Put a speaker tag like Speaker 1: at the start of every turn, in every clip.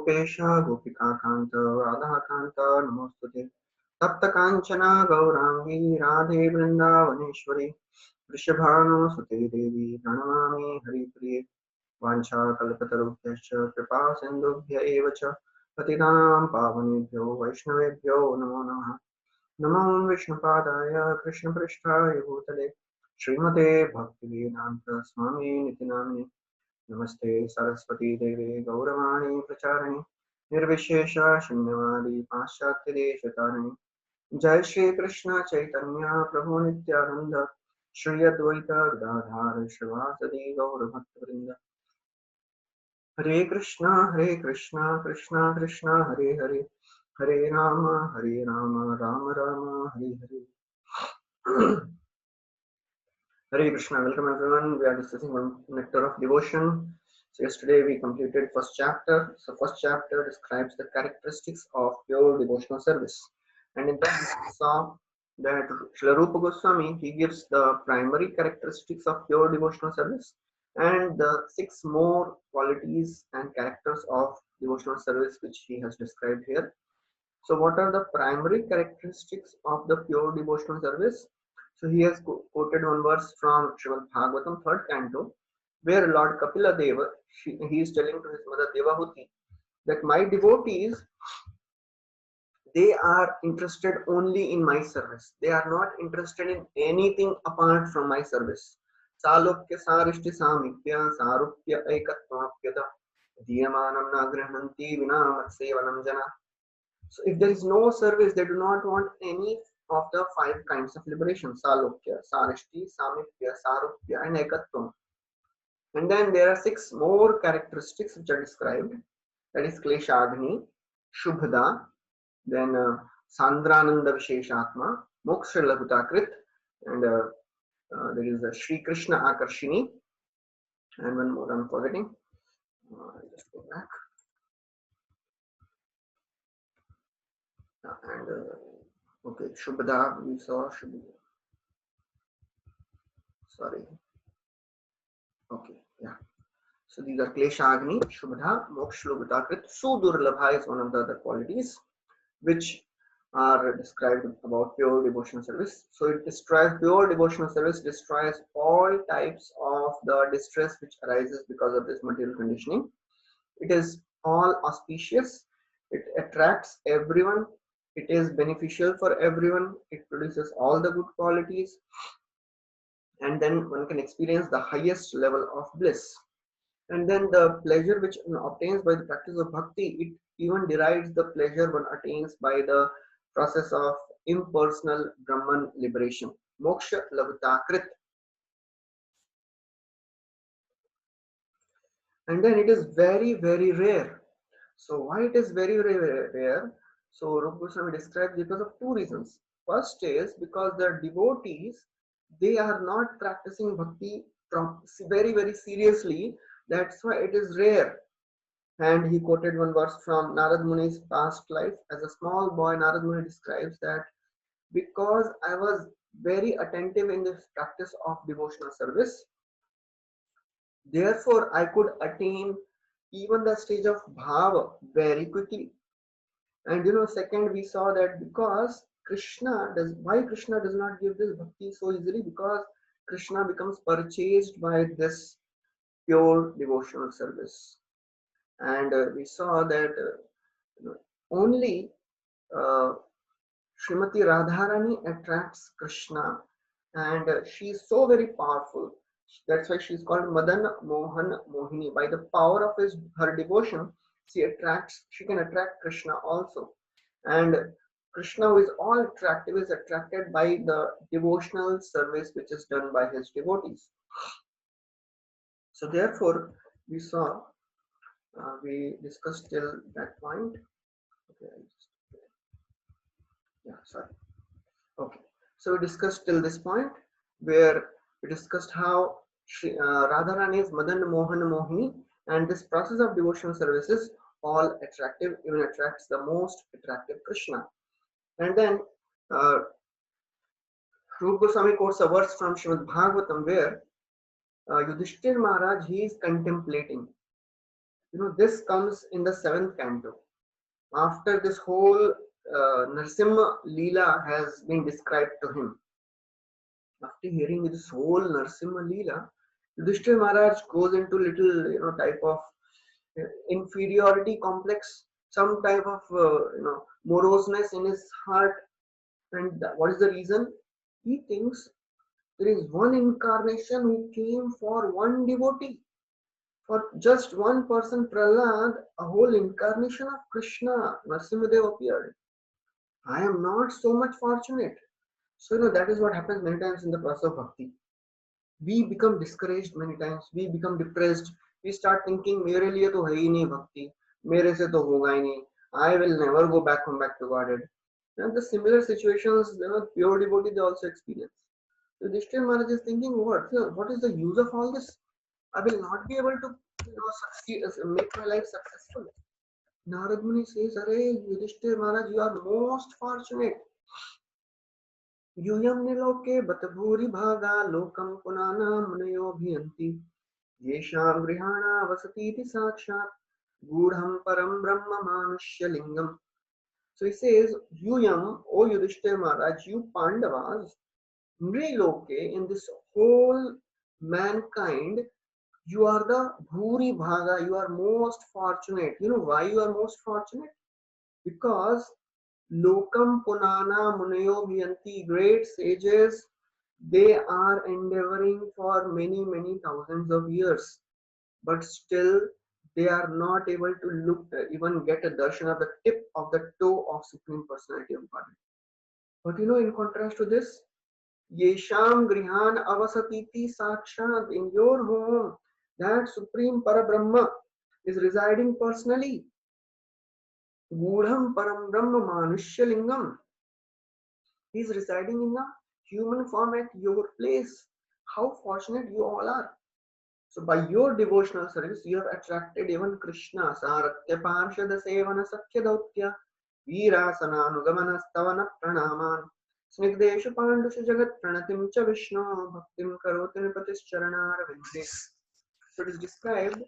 Speaker 1: गोपेश गोपिकान्त राधाकान्त नमोस्तुते। तप्त कांचना गौरांगी राधे वृंदावनेश्वरी वृषभानुसुते देवी प्रणमामि हरिप्रिये। वाञ्छाकल्पतरुभ्यश्च कृपा सिन्धुभ्य एव च पतितानां पावनेभ्यो वैष्णवेभ्यो नमो नमः। नमो विष्णुपादाय कृष्णपृष्ठाय भूतले श्रीमते भक्तिवेदान्त स्वामी निति नामिने। नमस्ते सरस्वती देवे गौरवाणी प्रचारिणे निर्विशेष शून्यवादी पाश्चात्य देशतारिणे। जय श्री कृष्ण चैतन्य प्रभु नित्यानंद श्री अद्वैत गदाधर श्रीवासदि गौर भक्तवृंद। हरे Krishna Krishna Krishna Hare Hare Hare Ram Ram Ram Hare Hare. Hare Krishna, welcome everyone. We are discussing one nectar of devotion. So yesterday we completed first chapter. So first chapter describes the characteristics of pure devotional service. And in that we saw that Srila Rupa Goswami, he gives the primary characteristics of pure devotional service and the 6 more qualities and characters of devotional service which he has described here. So what are the primary characteristics of the pure devotional service? So he has quoted one verse from Srimad Bhagavatam, 3rd canto, where Lord Kapila Deva, he is telling to his mother Devahuti that my devotees, they are interested only in my service. They are not interested in anything apart from my service. Salokya sarishti samipya sarupya ekatmapyata diyamanam nagrahanti vinam atsevanam jana. So if there is no service, they do not want any of the 5 kinds of liberation: Salokya, Sarishti, Samipya, Sarupya, and Ekatvam. And then there are 6 more characteristics which are described. That is Kleshagni, Shubhada, then Sandrananda Visheshatma, Moksha Lahutakrit, and there is Shri Krishna Akarshini, and one more I'm forgetting. Just go back. And okay, Shubhada, we saw Shubhada. Sorry. Okay, yeah. So these are Kleshagni, Shubhada, Mokshlogutakrit. Sudurlabha is one of the other qualities which are described about pure devotional service. So it destroys, pure devotional service destroys all types of the distress which arises because of this material conditioning. It is all auspicious. It attracts everyone. It is beneficial for everyone. It produces all the good qualities. And then one can experience the highest level of bliss. And then the pleasure which one obtains by the practice of bhakti, it even derives the pleasure one attains by the process of impersonal Brahman liberation. Moksha Lavtakrit. And then it is very, very rare. So why it is very, very rare? So Rupa Goswami describes because of 2 reasons. First is because the devotees, they are not practicing bhakti very, very seriously. That's why it is rare. And he quoted one verse from Narad Muni's past life. As a small boy, Narad Muni describes that because I was very attentive in the practice of devotional service, therefore I could attain even the stage of bhava very quickly. And second, we saw that because why Krishna does not give this bhakti so easily? Because Krishna becomes purchased by this pure devotional service. And we saw that only Srimati Radharani attracts Krishna, and she is so very powerful. That's why she is called Madan Mohan Mohini. By the power of her devotion, she can attract Krishna also. And Krishna, who is all attractive, is attracted by the devotional service which is done by his devotees. So therefore, we saw, we discussed till that point. Okay, yeah, sorry. Okay, so we discussed till this point where we discussed how Radharani is Madan Mohan Mohini, and this process of devotional services all attractive, even attracts the most attractive Krishna. And then Rupa Goswami quotes a verse from Srimad Bhagavatam where Yudhishthir Maharaj, he is contemplating This comes in the seventh canto. After this whole Narsimha Leela has been described to him, after hearing this whole Narsimha Leela, Yudhishthir Maharaj goes into little, type of inferiority complex, some type of, moroseness in his heart. And what is the reason? He thinks there is one incarnation who came for one devotee. For just one person, Prahlad, a whole incarnation of Krishna, Narasimhadev appeared. I am not so much fortunate. So, that is what happens many times in the process of bhakti. We become discouraged many times, we become depressed, we start thinking मेरे लिए तो है ही नहीं भक्ति, मेरे से तो होगा ही नहीं, I will never come back to Godhead. And the similar situations, pure devotee they also experience. So Yudhishthira Maharaj is thinking, what is the use of all this? I will not be able to, succeed, make my life successful. Narad Muni says, Arey Yudhishthira Maharaj, you are most fortunate. यूयं निलोके बत भूरि भागा लोकं पुनाना मुनयोभियन्ति येषां गृहाणा वसतीति साक्षात् गूढ़ं परम ब्रह्म मानुष्यलिंगम. So he says, Yuyam, O Yudhishthira Maharaj, you Pandavas, Nriloke, in this whole mankind, you are the Bhuri Bhaga, you are most fortunate. You know why you are most fortunate? Because Lokam Punana Munayo Bhyanti, great sages, they are endeavoring for many, many thousands of years, but still they are not able to look, even get a darshan of the tip of the toe of Supreme Personality of Godhead. But in contrast to this, Yesham Grihan Avasatiti Sakshat, in your home, that Supreme Parabrahma is residing personally. Gudham Param Brahma Manushya Lingam. He is residing in a human form at your place. How fortunate you all are. So by your devotional service, you have attracted even Krishna. Saratya Parshada Sevana Sakya Dautya Virasana Nugamana Stavana Pranaman Snigdeshu Pandusha Jagat Pranatim Cha Vishnu Bhaktim Karoti Nipatis Charanar Vindis. So it is described,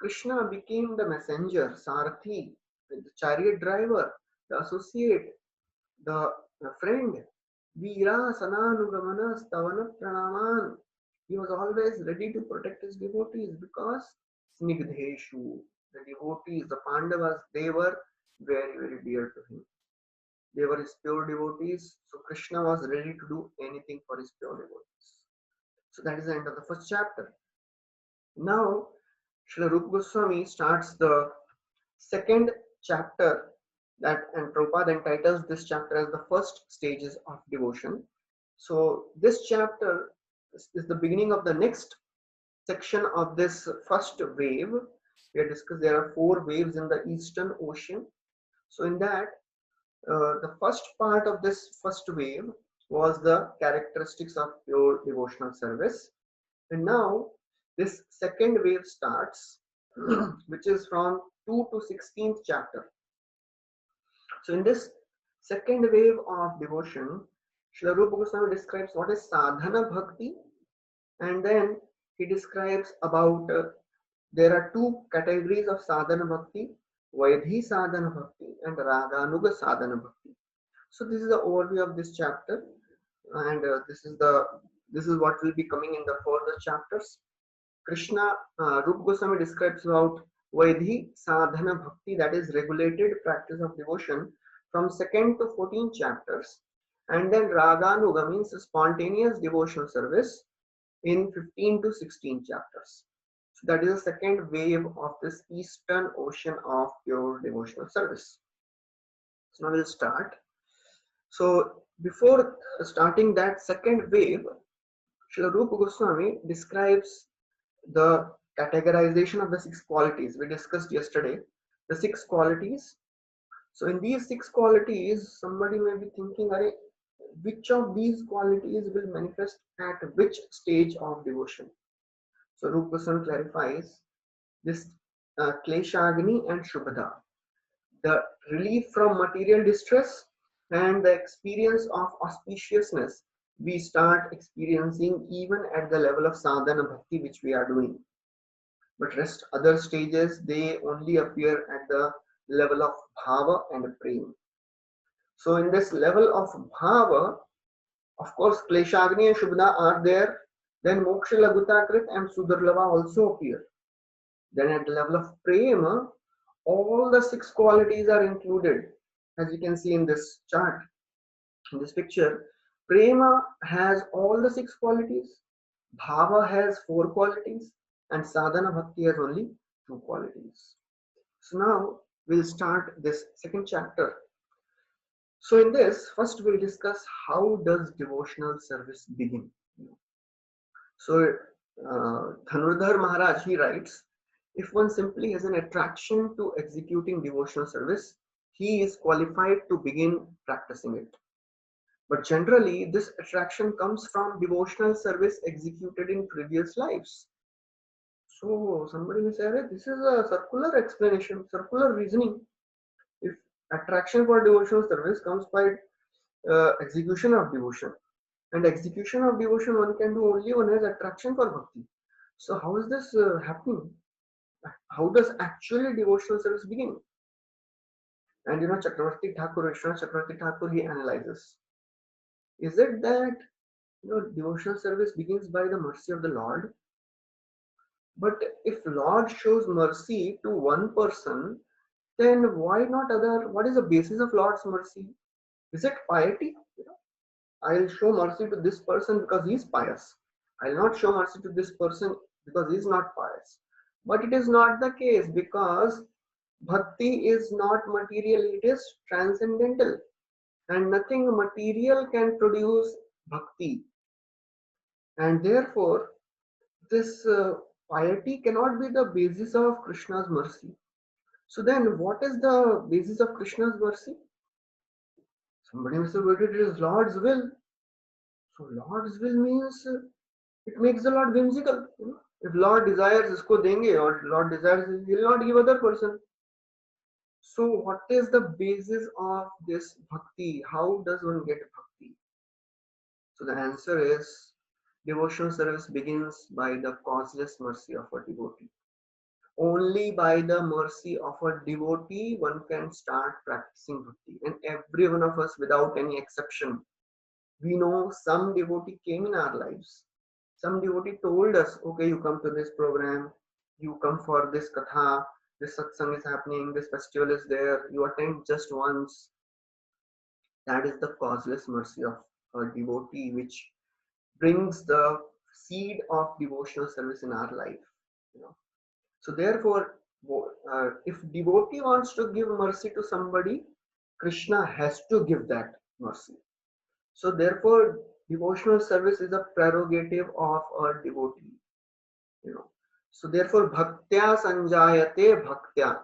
Speaker 1: Krishna became the messenger, Sarathi, the chariot driver, the associate, the friend. Veera Sananugamana Stavana Pranaman. He was always ready to protect his devotees because Snigdheshu, the devotees, the Pandavas, they were very, very dear to him. They were his pure devotees. So Krishna was ready to do anything for his pure devotees. So that is the end of the first chapter. Now, Srila Rupa Goswami starts the second chapter, and Prabhupada entitles this chapter as the first stages of devotion. So this chapter is the beginning of the next section of this first wave. We have discussed there are 4 waves in the Eastern Ocean. So in that, the first part of this first wave was the characteristics of pure devotional service. And now this second wave starts, which is from 2 to 16th chapter. So in this second wave of devotion, Srila Rupa Goswami describes what is sadhana bhakti, and then he describes about there are 2 categories of sadhana bhakti, Vaidhi sadhana bhakti and Raganuga sadhana bhakti. So this is the overview of this chapter, and this is what will be coming in the further chapters. Rupa Goswami describes about Vaidhi sadhana bhakti, that is regulated practice of devotion, from 2nd to 14th chapters, and then Raganuga means spontaneous devotional service in 15 to 16 chapters. So that is the second wave of this Eastern Ocean of pure devotional service. So now we'll start. So before starting that second wave, Srila Rupa Goswami describes the categorization of the 6 qualities we discussed yesterday. The 6 qualities. So in these 6 qualities, somebody may be thinking, which of these qualities will manifest at which stage of devotion? So Rupa Goswami clarifies this Kleshagni and Shubhada, the relief from material distress and the experience of auspiciousness we start experiencing even at the level of sadhana bhakti which we are doing. but rest other stages they only appear at the level of bhava and prema. So in this level of bhava, of course, Kleshagni and Shubhna are there. Then Moksha Lagutakrit and Sudarlava also appear. Then at the level of prema, all the six qualities are included. As you can see in this chart, in this picture, prema has all the six qualities, bhava has four qualities, and sadhana bhakti has only two qualities. So now we'll start this second chapter. So in this, first we'll discuss how does devotional service begin. So Dhanurdhar Maharaj, he writes, if one simply has an attraction to executing devotional service, he is qualified to begin practicing it. But generally, this attraction comes from devotional service executed in previous lives. So somebody may say, this is a circular explanation, circular reasoning. If attraction for devotional service comes by execution of devotion, and execution of devotion one can do only one has attraction for bhakti. So how is this happening? How does actually devotional service begin? And Chakravarti Thakur, Vishwanath Chakravarti Thakur, he analyzes. Is it that devotional service begins by the mercy of the Lord? But if Lord shows mercy to one person, then why not other? What is the basis of Lord's mercy? Is it piety? I'll show mercy to this person because he's pious. I'll not show mercy to this person because he's not pious. But it is not the case, because bhakti is not material, it is transcendental. And nothing material can produce bhakti. And therefore, this piety cannot be the basis of Krishna's mercy. So then, what is the basis of Krishna's mercy? Somebody may say, but it is Lord's will. So Lord's will means it makes the Lord whimsical. If Lord desires, isko denge, or Lord desires, he will not give other person. So what is the basis of this bhakti? How does one get bhakti? So the answer is devotional service begins by the causeless mercy of a devotee. Only by the mercy of a devotee one can start practicing bhakti. And every one of us, without any exception, we know some devotee came in our lives. Some devotee told us, okay, you come to this program, you come for this katha, this satsang is happening, this festival is there, you attend just once. That is the causeless mercy of a devotee, which brings the seed of devotional service in our life. So therefore, if devotee wants to give mercy to somebody, Krishna has to give that mercy. So therefore, devotional service is a prerogative of a devotee. So therefore, bhaktya sanjayate bhaktya.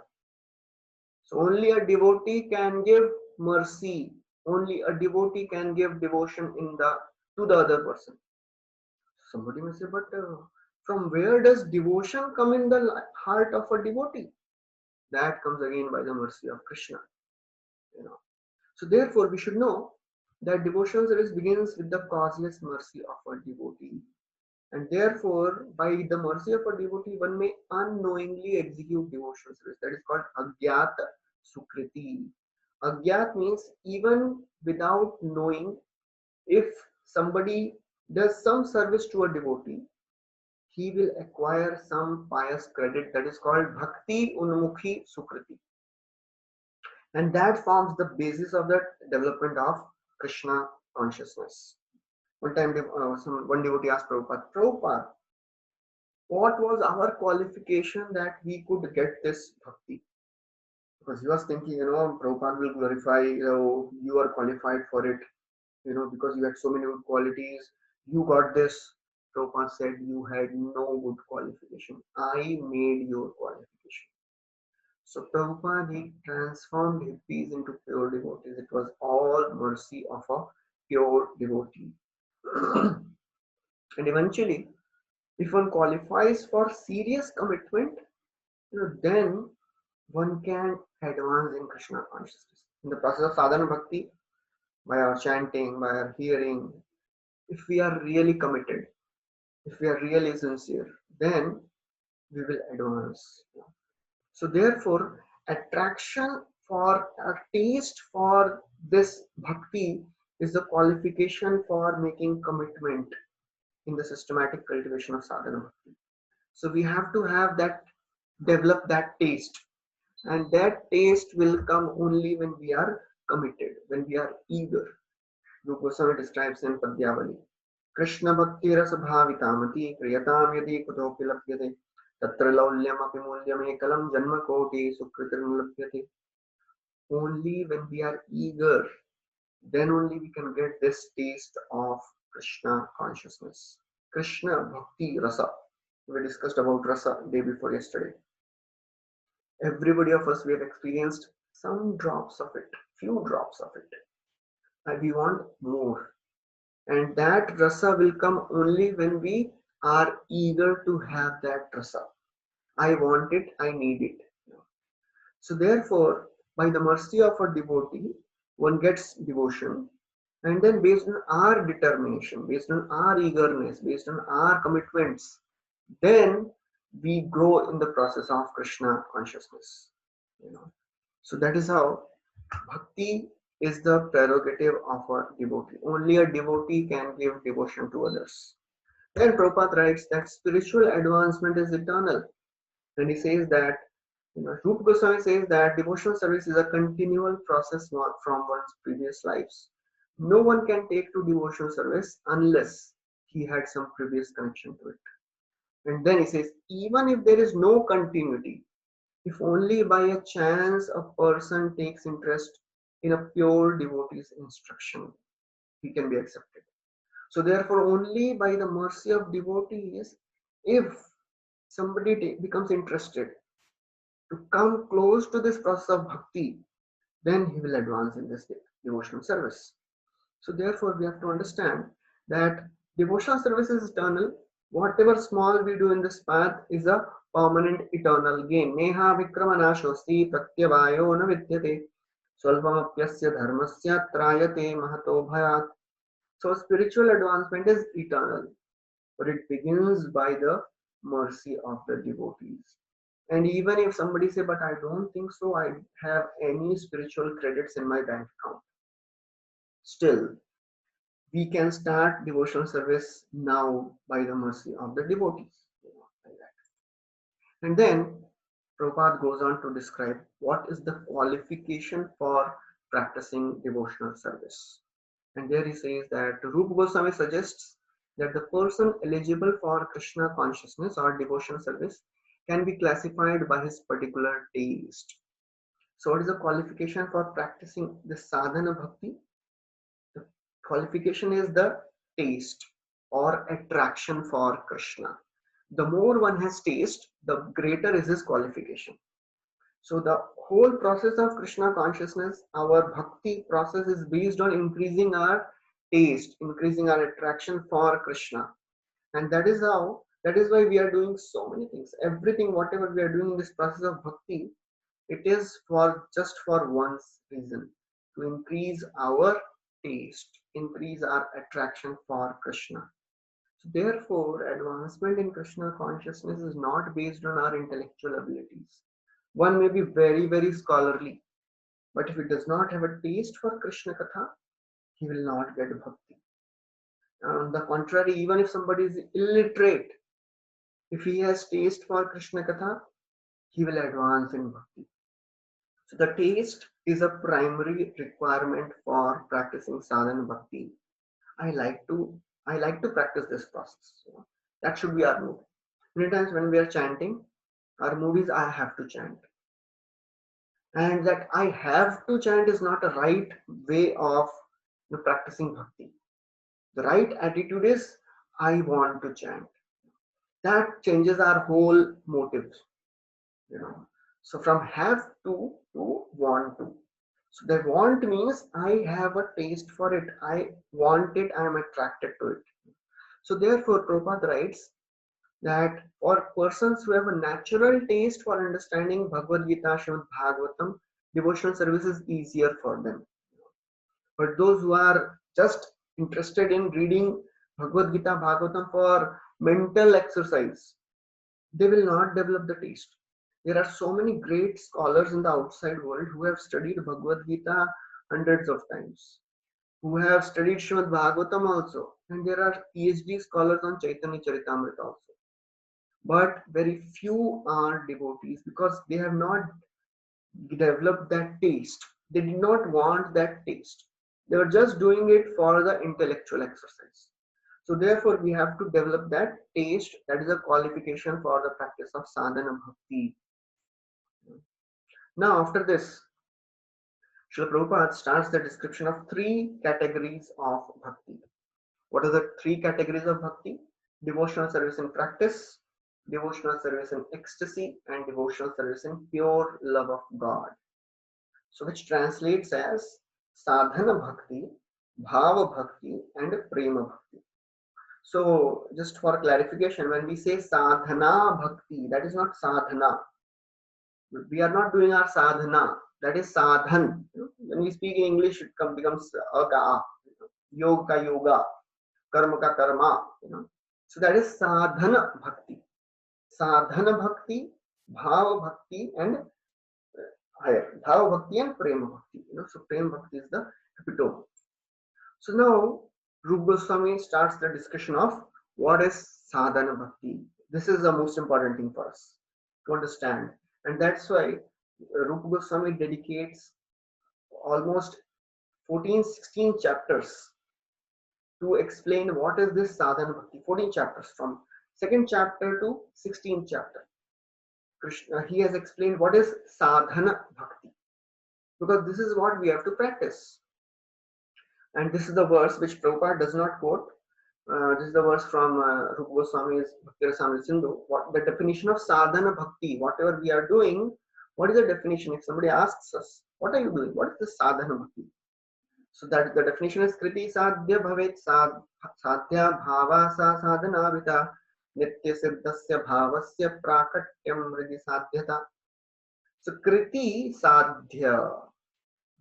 Speaker 1: So only a devotee can give mercy. Only a devotee can give devotion to the other person. Somebody may say, but from where does devotion come in the heart of a devotee? That comes again by the mercy of Krishna. So therefore, we should know that devotional service begins with the causeless mercy of a devotee. And therefore, by the mercy of a devotee, one may unknowingly execute devotional service. That is called agyat sukriti. Agyat means even without knowing, if somebody does some service to a devotee, he will acquire some pious credit. That is called bhakti unmukhi sukriti. And that forms the basis of the development of Krishna consciousness. One time, one devotee asked Prabhupada, what was our qualification that we could get this bhakti? Because he was thinking, Prabhupada will glorify, you are qualified for it, because you had so many good qualities, you got this. Prabhupada said, you had no good qualification. I made your qualification. So Prabhupada, he transformed hippies into pure devotees. It was all mercy of a pure devotee. And eventually, if one qualifies for serious commitment, then one can advance in Krishna consciousness. In the process of sadhana bhakti, by our chanting, by our hearing, if we are really committed, if we are really sincere, then we will advance. So therefore, attraction for a taste for this bhakti is the qualification for making commitment in the systematic cultivation of sadhana bhakti. So we have to have that, develop that taste, and that taste will come only when we are committed, when we are eager. Rupa Goswami describes in Padyavali, Krishna bhakti rasa bhavitamati kriyatam yadi kutopi lapyate tatra laulyam api mulyam ekalam janma koti sukritam lapyate. Only when we are eager, then only we can get this taste of Krishna consciousness. Krishna bhakti rasa. We discussed about rasa day before yesterday. Everybody of us, we have experienced some drops of it, few drops of it, and we want more. And that rasa will come only when we are eager to have that rasa. I want it, I need it. So therefore, by the mercy of a devotee, one gets devotion, and then based on our determination, based on our eagerness, based on our commitments, then we grow in the process of Krishna consciousness. You know. So that is how bhakti is the prerogative of a devotee. Only a devotee can give devotion to others. Then Prabhupada writes that spiritual advancement is eternal. And he says that, Rupa Goswami says that devotional service is a continual process from one's previous lives. No one can take to devotional service unless he had some previous connection to it. And then he says, even if there is no continuity, if only by a chance a person takes interest in a pure devotee's instruction, he can be accepted. So therefore, only by the mercy of devotees, if somebody becomes interested to come close to this process of bhakti, then he will advance in this devotional service. So therefore, we have to understand that devotional service is eternal. Whatever small we do in this path is a permanent eternal gain. Neha vikramanashosti pratyavayo na vidyate swalpamapyasya dharmasya trayate mahato bhayat. So spiritual advancement is eternal, but it begins by the mercy of the devotees. And even if somebody say, but I don't think so, I have any spiritual credits in my bank account, still we can start devotional service now by the mercy of the devotees. Like that. And then Prabhupada goes on to describe what is the qualification for practicing devotional service. And there he says that Rupa Goswami suggests that the person eligible for Krishna consciousness or devotional service can be classified by his particular taste. So what is the qualification for practicing the sadhana bhakti? The qualification is the taste or attraction for Krishna. The more one has taste, the greater is his qualification. So the whole process of Krishna consciousness, our bhakti process is based on increasing our taste, increasing our attraction for Krishna. And that is how, that is why we are doing so many things. Everything, whatever we are doing in this process of bhakti, it is for just for one reason, to increase our taste, increase our attraction for Krishna. So therefore, advancement in Krishna consciousness is not based on our intellectual abilities. One may be very, very scholarly, but if he does not have a taste for Krishna Katha, he will not get bhakti. On the contrary, even if somebody is illiterate, if he has taste for Krishna Katha, he will advance in bhakti. So the taste is a primary requirement for practicing sadhana bhakti. I like to practice this process. That should be our mood. Many times when we are chanting, our mood is I have to chant. And that I have to chant is not a right way of practicing bhakti. The right attitude is I want to chant. That changes our whole motive. So from have to want to. So that want means I have a taste for it. I want it. I am attracted to it. So therefore, Prabhupada writes that for persons who have a natural taste for understanding Bhagavad Gita, Srimad Bhagavatam, devotional service is easier for them. But those who are just interested in reading Bhagavad Gita, Bhagavatam for mental exercise, they will not develop the taste. There are so many great scholars in the outside world who have studied Bhagavad Gita hundreds of times, who have studied Srimad Bhagavatam also, and there are PhD scholars on Chaitanya Charitamrita also. But very few are devotees because they have not developed that taste. They did not want that taste. They were just doing it for the intellectual exercise. So therefore, we have to develop that taste. That is a qualification for the practice of sadhana bhakti. Now, after this, Srila Prabhupada starts the description of three categories of bhakti. What are the three categories of bhakti? Devotional service in practice, devotional service in ecstasy, and devotional service in pure love of God. So, which translates as sadhana bhakti, bhava bhakti, and prema bhakti. So, just for clarification, when we say sadhana bhakti, that is not sadhana. We are not doing our sadhana. That is sadhan. When we speak in English, it becomes aga, yoga ka yoga, karma ka karma. So that is sadhana bhakti. Sadhana bhakti, bhava bhakti, and higher bhava bhakti and prema bhakti. So prema bhakti is the epitome. So now Rupa Goswami starts the discussion of what is sadhana bhakti. This is the most important thing for us to understand, and that's why Rupa Goswami dedicates almost 14-16 chapters to explain what is this sadhana bhakti. 14 chapters from second chapter to 16th chapter. Krishna, he has explained what is sadhana bhakti, because this is what we have to practice. And this is the verse which Prabhupada does not quote. This is the verse from Rupa Goswami's Bhakti Rasamrita Sindhu. What the definition of sadhana bhakti? Whatever we are doing, what is the definition? If somebody asks us, what are you doing? What is this sadhana bhakti? So that the definition is kriti sadhya bhavet sadhya bhava sa sadhana vita nitya siddhasya bhavasya prakatyam hridi sadhyata. So kriti sadhya.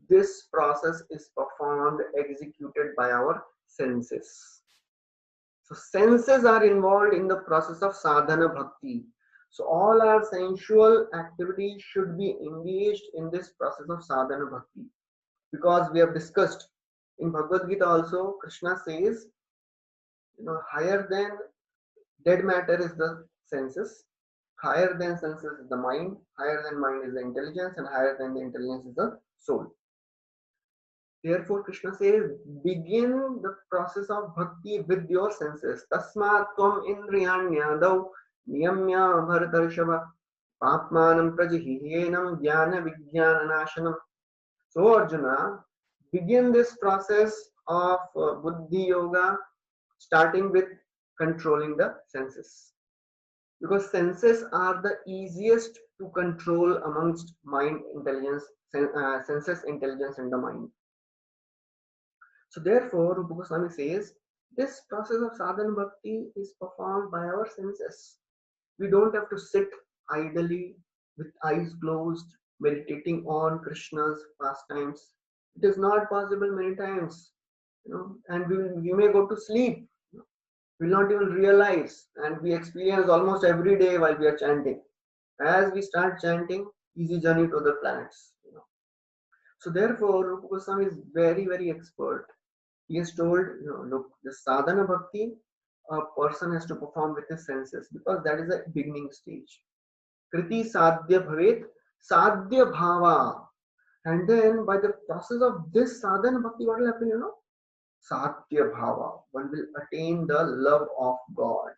Speaker 1: This process is performed, executed by our senses. So senses are involved in the process of sadhana bhakti. So all our sensual activities should be engaged in this process of sadhana bhakti. Because we have discussed in Bhagavad Gita also, Krishna says, higher than dead matter is the senses, higher than senses is the mind, higher than mind is the intelligence, and higher than the intelligence is the soul. Therefore, Krishna says, begin the process of bhakti with your senses. Tasmat tvam indriyanyadav niyamya bharatarshava papmanam prajihihenam jnana vijnananashanam. So, Arjuna, begin this process of buddhi yoga, starting with controlling the senses. Because senses are the easiest to control amongst mind intelligence, senses intelligence in the mind. So therefore, Rupa Goswami says, this process of sadhana bhakti is performed by our senses. We don't have to sit idly with eyes closed, meditating on Krishna's pastimes. It is not possible many times, and we may go to sleep. We will not even realize, and we experience almost every day while we are chanting. As we start chanting, easy journey to other planets. So therefore, Rupa Goswami is very, very expert. He has told, look, the sadhana bhakti, a person has to perform with his senses because that is the beginning stage. Kriti sadhya bhavet, sadhya bhava. And then by the process of this sadhana bhakti, what will happen, Sadhya bhava. One will attain the love of God.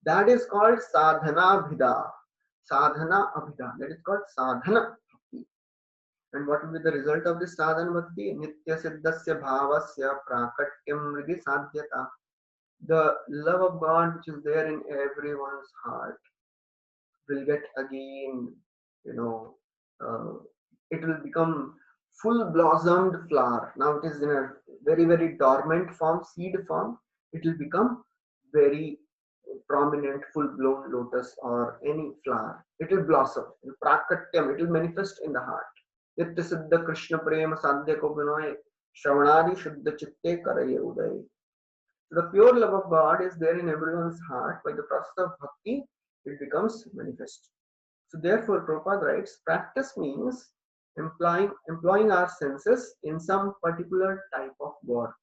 Speaker 1: That is called sadhana abhida. Sadhana abhida. That is called sadhana bhakti. And what will be the result of this sadhana bhakti? Nitya siddhasya bhavasya prakatyam hridi sadhyata. The love of God which is there in everyone's heart will get again, it will become full blossomed flower. Now it is in a very, very dormant form, seed form. It will become very prominent, full blown lotus or any flower. It will blossom. Prakatyam, it will manifest in the heart. Nitya siddha Krishna prema sadhya ko binoy shravanadi shuddha chitte karaye uday. The pure love of God is there in everyone's heart by the process of bhakti. it becomes manifest. So therefore, Prabhupada writes, practice means employing our senses in some particular type of work.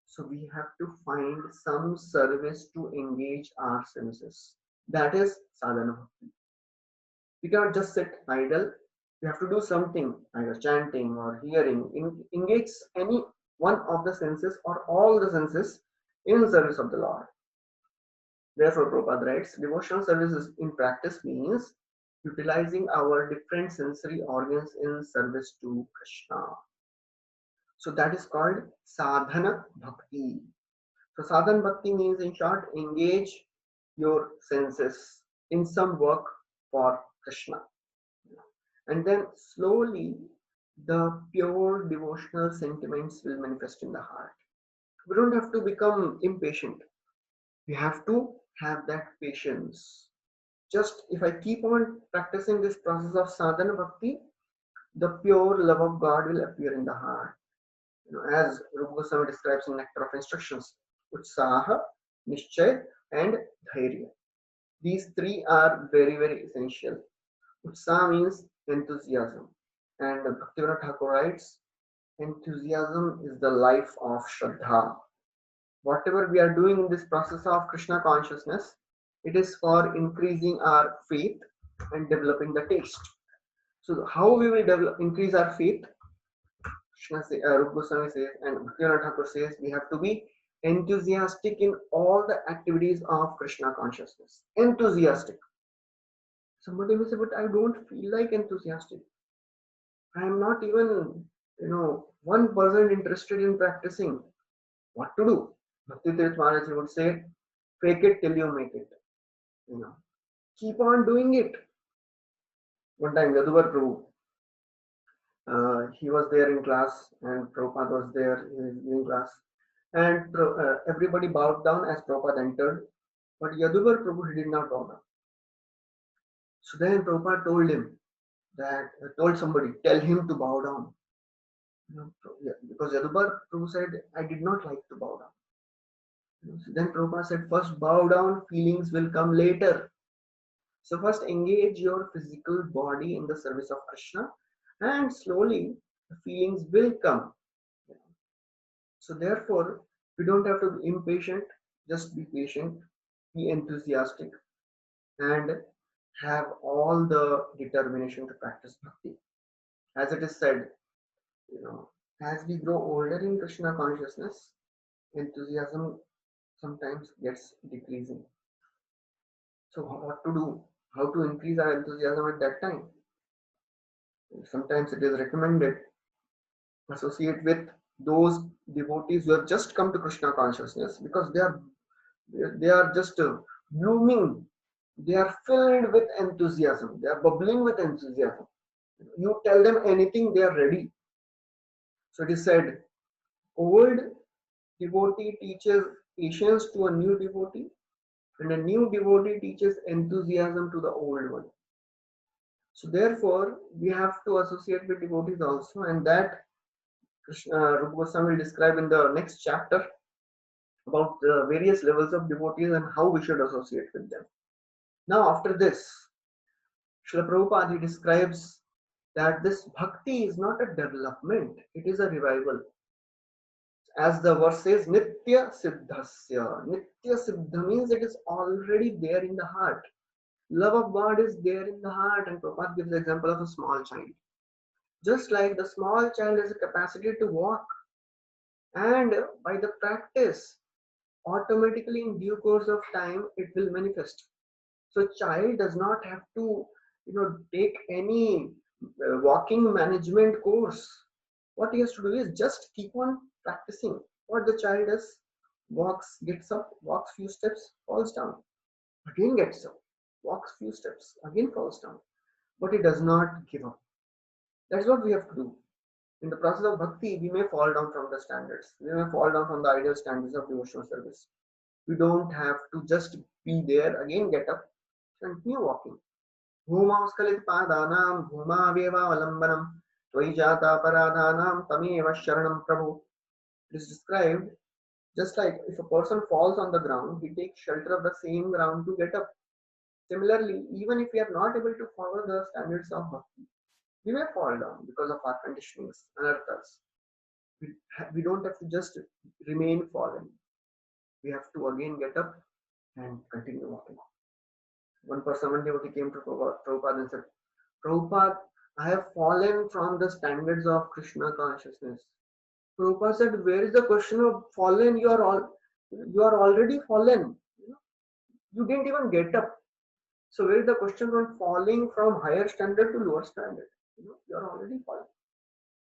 Speaker 1: So we have to find some service to engage our senses. That is sadhana bhakti. We cannot just sit idle. We have to do something, either chanting or hearing, engage any one of the senses or all the senses in service of the Lord. Therefore, Prabhupada writes, devotional service in practice means utilizing our different sensory organs in service to Krishna. So that is called sadhana bhakti. So sadhana bhakti means, in short, engage your senses in some work for Krishna. And then slowly the pure devotional sentiments will manifest in the heart. We don't have to become impatient. We have to have that patience. Just if I keep on practicing this process of sadhana bhakti, the pure love of God will appear in the heart. As Rupa Goswami describes in Nectar of Instructions, Utsaha, Nishchay, and Dhairya. These three are very, very essential. Utsaha means enthusiasm. And Bhaktivinoda Thakur writes, enthusiasm is the life of Shraddha. Whatever we are doing in this process of Krishna consciousness, it is for increasing our faith and developing the taste. So how we will increase our faith? Rupa Goswami says and Bhaktivinoda Thakur says we have to be enthusiastic in all the activities of Krishna consciousness. Enthusiastic. Somebody will say, but I don't feel like enthusiastic. I am not even, 1% interested in practicing. What to do? Bhakti Tirth Maharaj would say, fake it till you make it. Keep on doing it. One time, Yaduvar Prabhu, he was there in class, and Prabhupada was there in class, and everybody bowed down as Prabhupada entered, but Yaduvar Prabhu he did not bow down. So then Prabhupada told him that told somebody, tell him to bow down. Because Yaduvar Prabhu said, I did not like to bow down. So then Prabhupada said, first bow down, feelings will come later. So first engage your physical body in the service of Krishna, and slowly the feelings will come. So therefore, we don't have to be impatient, just be patient, be enthusiastic, and have all the determination to practice bhakti. As it is said, as we grow older in Krishna consciousness, enthusiasm sometimes gets decreasing. So what to do? How to increase our enthusiasm at that time? Sometimes it is recommended associate with those devotees who have just come to Krishna consciousness, because they are just blooming. They are filled with enthusiasm. They are bubbling with enthusiasm. You tell them anything, they are ready. So it is said, old devotee teaches patience to a new devotee, and a new devotee teaches enthusiasm to the old one. So therefore, we have to associate with devotees also, and that Rupa Goswami will describe in the next chapter about the various levels of devotees and how we should associate with them. Now, after this, Srila Prabhupada he describes that this bhakti is not a development, it is a revival. As the verse says, Nitya Siddhasya. Nitya Siddha means it is already there in the heart. Love of God is there in the heart, and Prabhupada gives the example of a small child. Just like the small child has a capacity to walk, and by the practice, automatically in due course of time, it will manifest. So child does not have to, take any walking management course. What he has to do is just keep on practicing. What the child does, walks, gets up, walks few steps, falls down, again gets up, walks few steps, again falls down. But he does not give up. That's what we have to do. In the process of bhakti, we may fall down from the standards. We may fall down from the ideal standards of devotional service. We don't have to just be there, again get up, continue walking. Bhumauskalit padanam bhumaveva alambanam tvai paradhanam tameva sharanam prabhu. It is described just like if a person falls on the ground, he takes shelter of the same ground to get up. Similarly, even if we are not able to follow the standards of bhakti, we may fall down because of our conditionings, anarthas. We don't have to just remain fallen. We have to again get up and continue walking. One devotee came to Prabhupada and said, Prabhupada, I have fallen from the standards of Krishna consciousness. Prabhupada said, where is the question of fallen? You are already fallen. You didn't even get up. So where is the question on falling from higher standard to lower standard? You are already fallen.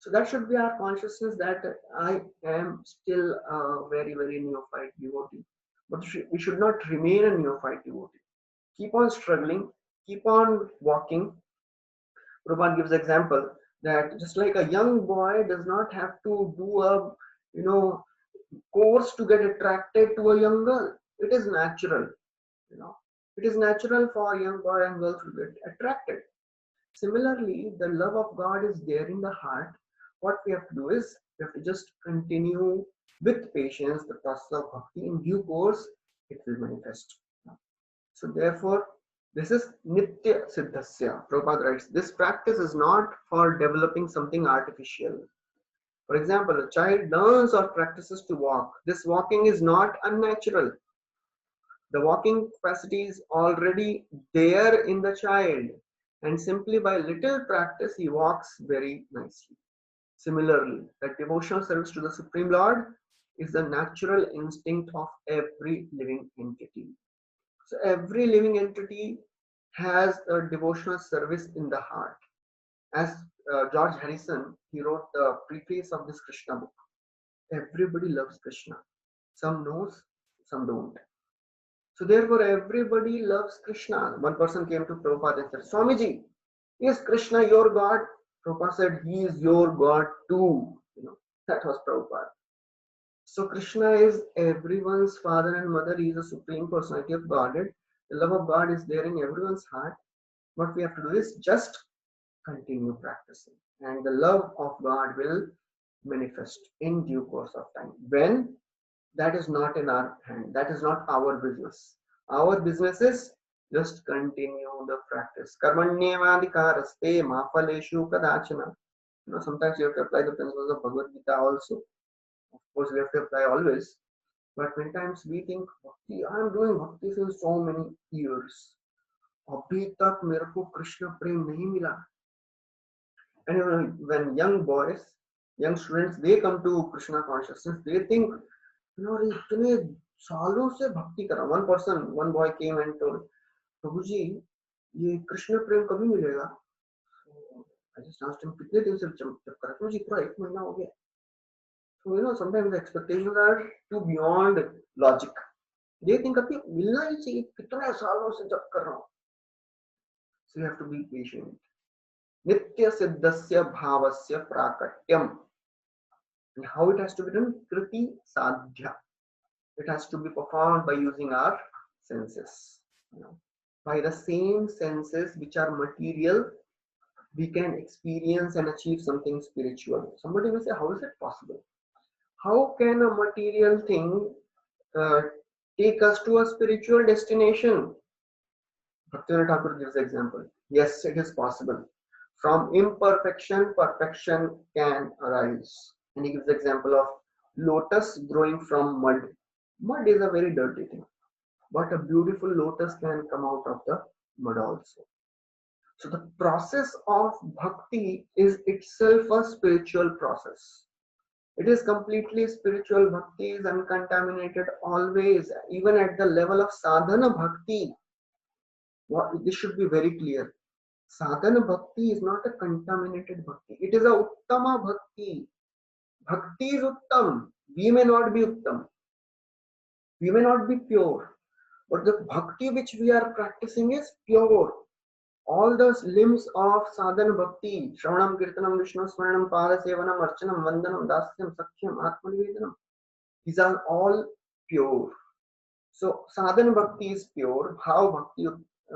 Speaker 1: So that should be our consciousness that I am still a very, very neophyte devotee. But we should not remain a neophyte devotee. Keep on struggling, keep on walking. Prabhupada gives example that just like a young boy does not have to do a you know course to get attracted to a young girl. It is natural, you know. It is natural for a young boy and girl to get attracted. Similarly, the love of God is there in the heart. What we have to do is we have to just continue with patience the process of bhakti. In due course, it will manifest. So therefore, this is Nitya Siddhasya. Prabhupada writes, this practice is not for developing something artificial. For example, a child learns or practices to walk. This walking is not unnatural. The walking capacity is already there in the child, and simply by little practice, he walks very nicely. Similarly, that devotional service to the Supreme Lord is the natural instinct of every living entity. So every living entity has a devotional service in the heart. As George Harrison, he wrote the preface of this Krishna book. Everybody loves Krishna. Some knows, some don't. So therefore, everybody loves Krishna. One person came to Prabhupada and said, Swamiji, is Krishna your God? Prabhupada said, he is your God too. That was Prabhupada. So Krishna is everyone's father and mother. He is the supreme personality of Godhead. The love of God is there in everyone's heart. What we have to do is just continue practicing, and the love of God will manifest in due course of time. When? That is not in our hand. That is not our business. Our business is just continue the practice. Karmanyevadhikaraste ma phaleshu kadachana. Sometimes you have to apply the principles of Bhagavad Gita also. Of course, we have to apply always. But many times we think, Bhakti, I am doing Bhakti since so many years. अभी तक मेरे को कृष्ण प्रेम नहीं मिला. And when young boys, young students, they come to Krishna consciousness, they think, इतने सालों से भक्ति कर रहा. One boy came and told, प्रभु जी, ये कृष्ण प्रेम कभी मिलेगा? I just asked him, कितने दिन से जप कर रहा? प्रभु जी, पूरा 1 महीना हो गया. So sometimes the expectations are too beyond logic. They think अभी मिलना ही चाहिए, कितने सालों से जप कर रहा हूँ. So you have to be patient. Nitya Siddhasya Bhavasya Prakatyam. And how it has to be done? Kriti Sadhya. It has to be performed by using our senses. By the same senses which are material, we can experience and achieve something spiritual. Somebody will say, how is it possible? How can a material thing take us to a spiritual destination? Bhaktivinoda Thakur gives an example. Yes, it is possible. From imperfection, perfection can arise. And he gives the example of lotus growing from mud. Mud is a very dirty thing, but a beautiful lotus can come out of the mud also. So the process of bhakti is itself a spiritual process. It is completely spiritual. Bhakti is uncontaminated always, even at the level of sadhana bhakti. This should be very clear. Sadhana bhakti is not a contaminated bhakti. It is a uttama bhakti. Bhakti is uttam. We may not be uttam. We may not be pure. But the bhakti which we are practicing is pure. All the limbs of sadhana bhakti, Shravanam, Kirtanam, Vishnu Smaranam, Pada Sevanam, Archanam, Vandanam, Dasyam, Sakhyam, Atmanivedanam, these are all pure. So sadhana bhakti is pure, bhav bhakti,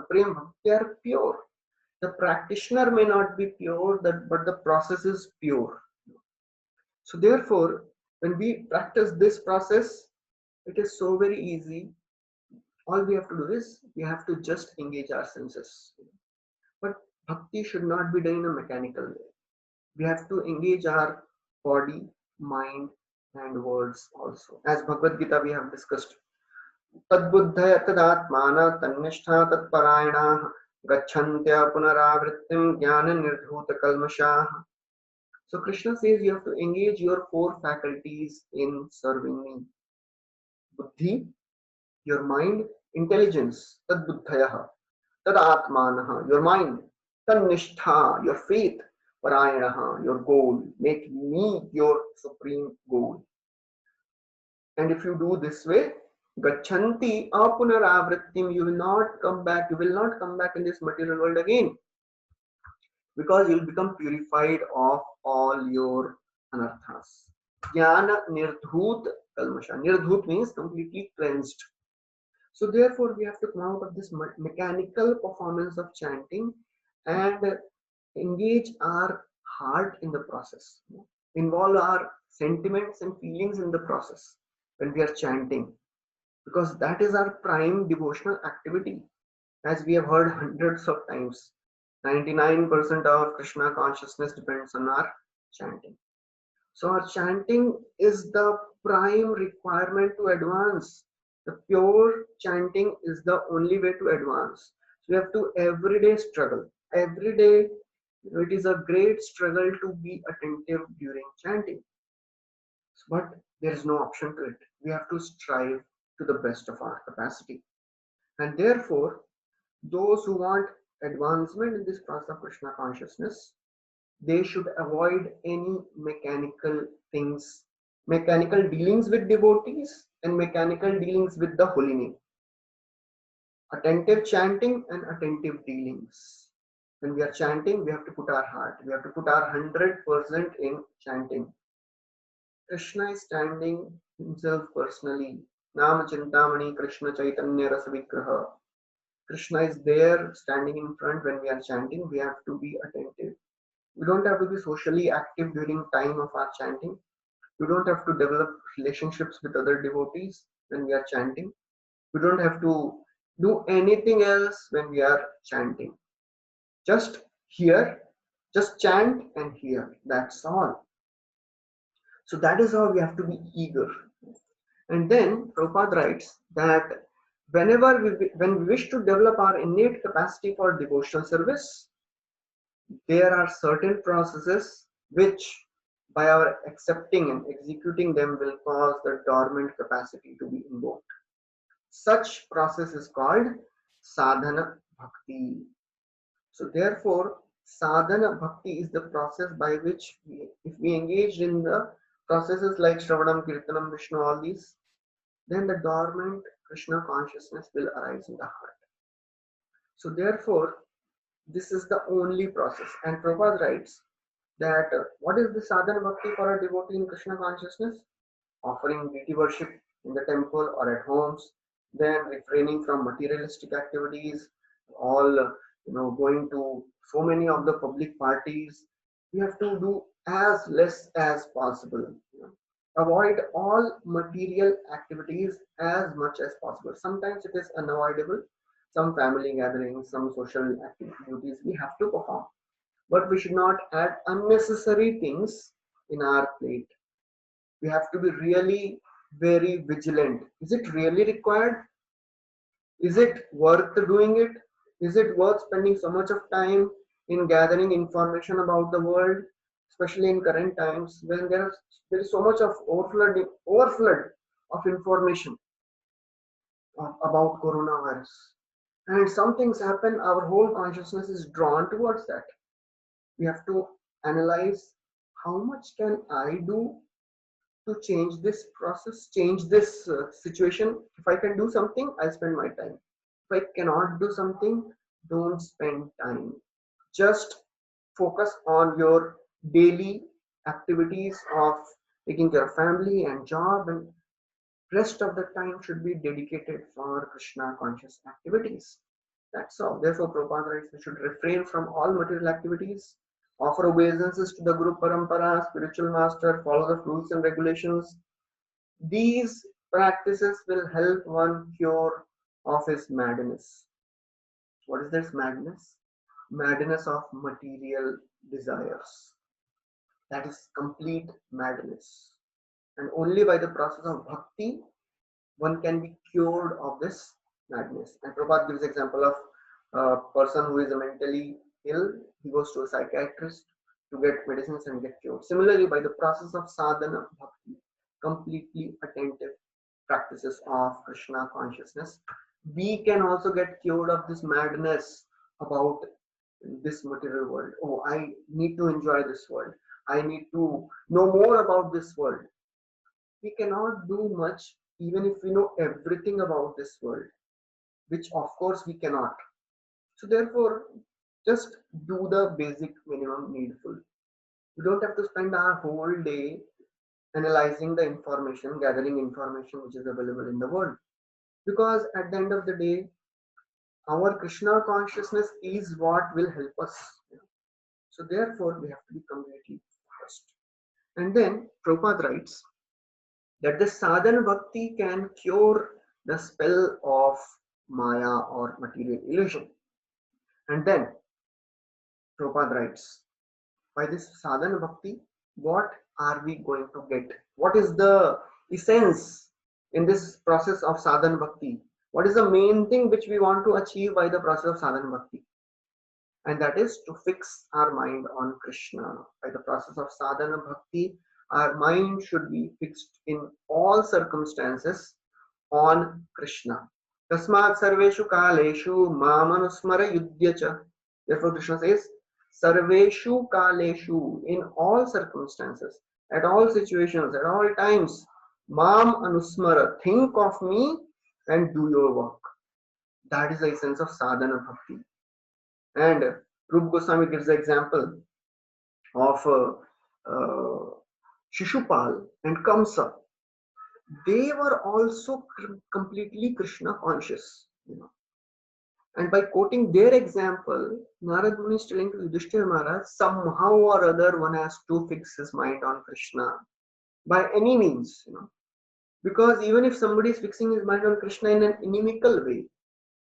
Speaker 1: prem bhakti are pure. The practitioner may not be pure, but the process is pure. So therefore, when we practice this process, it is so very easy. All we have to do is we have to just engage our senses. But bhakti should not be done in a mechanical way. We have to engage our body, mind, and words also. As Bhagavad Gita we have discussed. तद्बुद्धय तदात्मान तन्निष्ठा तत्परायणाः गच्छन्त्य पुनरावृत्तिं ज्ञाननिर्धूतकल्मषाः. So Krishna says you have to engage your four faculties in serving me. Buddhi, your mind, intelligence, tadbuddhayah, tadatmanah, your mind, tannishtha, your faith, parayanaha, your goal. Make me your supreme goal. And if you do this way, gachanti apunaravrittim, you will not come back, you will not come back in this material world again, because you will become purified of all your anarthas. Jnana nirdhut kalmasha. Nirdhut means completely cleansed. So therefore, we have to come out of this mechanical performance of chanting and engage our heart in the process. Involve our sentiments and feelings in the process when we are chanting, because that is our prime devotional activity. As we have heard hundreds of times, 99% of Krishna consciousness depends on our chanting. So our chanting is the prime requirement to advance. The pure chanting is the only way to advance. So we have to everyday struggle. Every day, it is a great struggle to be attentive during chanting. But there is no option to it. We have to strive to the best of our capacity. And therefore, those who want advancement in this process of Krishna consciousness, they should avoid any mechanical things, mechanical dealings with devotees and mechanical dealings with the holy name. Attentive chanting and attentive dealings. When we are chanting, we have to put our heart, we have to put our 100% in chanting. Krishna is standing himself personally. Nama Chintamani Krishna Chaitanya Rasa Vigraha. Krishna is there standing in front when we are chanting. We have to be attentive. We don't have to be socially active during time of our chanting. We don't have to develop relationships with other devotees when we are chanting. We don't have to do anything else when we are chanting. Just hear, just chant and hear. That's all. So that is how we have to be eager. And then Prabhupada writes that when we wish to develop our innate capacity for devotional service, there are certain processes which, by our accepting and executing them, will cause the dormant capacity to be invoked. Such process is called sadhana bhakti. So therefore, sadhana bhakti is the process by which if we engage in the processes like Shravanam, Kirtanam, Vishnu, all these, then the dormant Krishna consciousness will arise in the heart. So therefore, this is the only process. And Prabhupada writes that what is the sadhana bhakti for a devotee in Krishna consciousness? Offering deity worship in the temple or at homes, then refraining from materialistic activities, all going to so many of the public parties. We have to do as less as possible. Avoid all material activities as much as possible. Sometimes it is unavoidable. Some family gatherings, some social activities we have to perform, but we should not add unnecessary things in our plate. We have to be really very vigilant. Is it really required? Is it worth doing it? Is it worth spending so much of time in gathering information about the world, especially in current times when there is so much of overflood of information about coronavirus? And some things happen, our whole consciousness is drawn towards that. We have to analyze how much can I do to change this process, change this situation. If I can do something, I'll spend my time. If I cannot do something, don't spend time. Just focus on your daily activities of taking care of family and job, and rest of the time should be dedicated for Krishna conscious activities. That's all. Therefore, Prabhupada writes we should refrain from all material activities, offer obeisances to the Guru Parampara, spiritual master, follow the rules and regulations. These practices will help one cure of his madness. What is this madness? Madness of material desires. That is complete madness. And only by the process of bhakti one can be cured of this madness. And Prabhupada gives example of a person who is mentally ill. He goes to a psychiatrist to get medicines and get cured. Similarly, by the process of sadhana bhakti, completely attentive practices of Krishna consciousness, we can also get cured of this madness about this material world. Oh, I need to enjoy this world. I need to know more about this world. We cannot do much even if we know everything about this world, which of course we cannot. So therefore, just do the basic minimum needful. We don't have to spend our whole day analyzing the information, gathering information which is available in the world. Because at the end of the day, our Krishna consciousness is what will help us. So therefore, we have to be completely focused. And then Prabhupada writes that the sadhana bhakti can cure the spell of maya or material illusion. And then Prabhupada writes, by this sadhana bhakti, what are we going to get? What is the essence in this process of sadhana bhakti? What is the main thing which we want to achieve by the process of sadhana bhakti? And that is to fix our mind on Krishna. By the process of sadhana bhakti, our mind should be fixed in all circumstances on Krishna. Tasmat sarveshu kaleshu mamanusmara yudhya. Therefore, Krishna says, sarveshu kaleshu, in all circumstances, at all situations, at all times, mam anusmara, think of me and do your work. That is the essence of sadhana bhakti. And Rupa Goswami gives the example of Shishupal and Kamsa. They were also completely Krishna conscious. And by quoting their example, Narad Muni is telling to Yudhishthira Maharaj, somehow or other one has to fix his mind on Krishna by any means. Because even if somebody is fixing his mind on Krishna in an inimical way,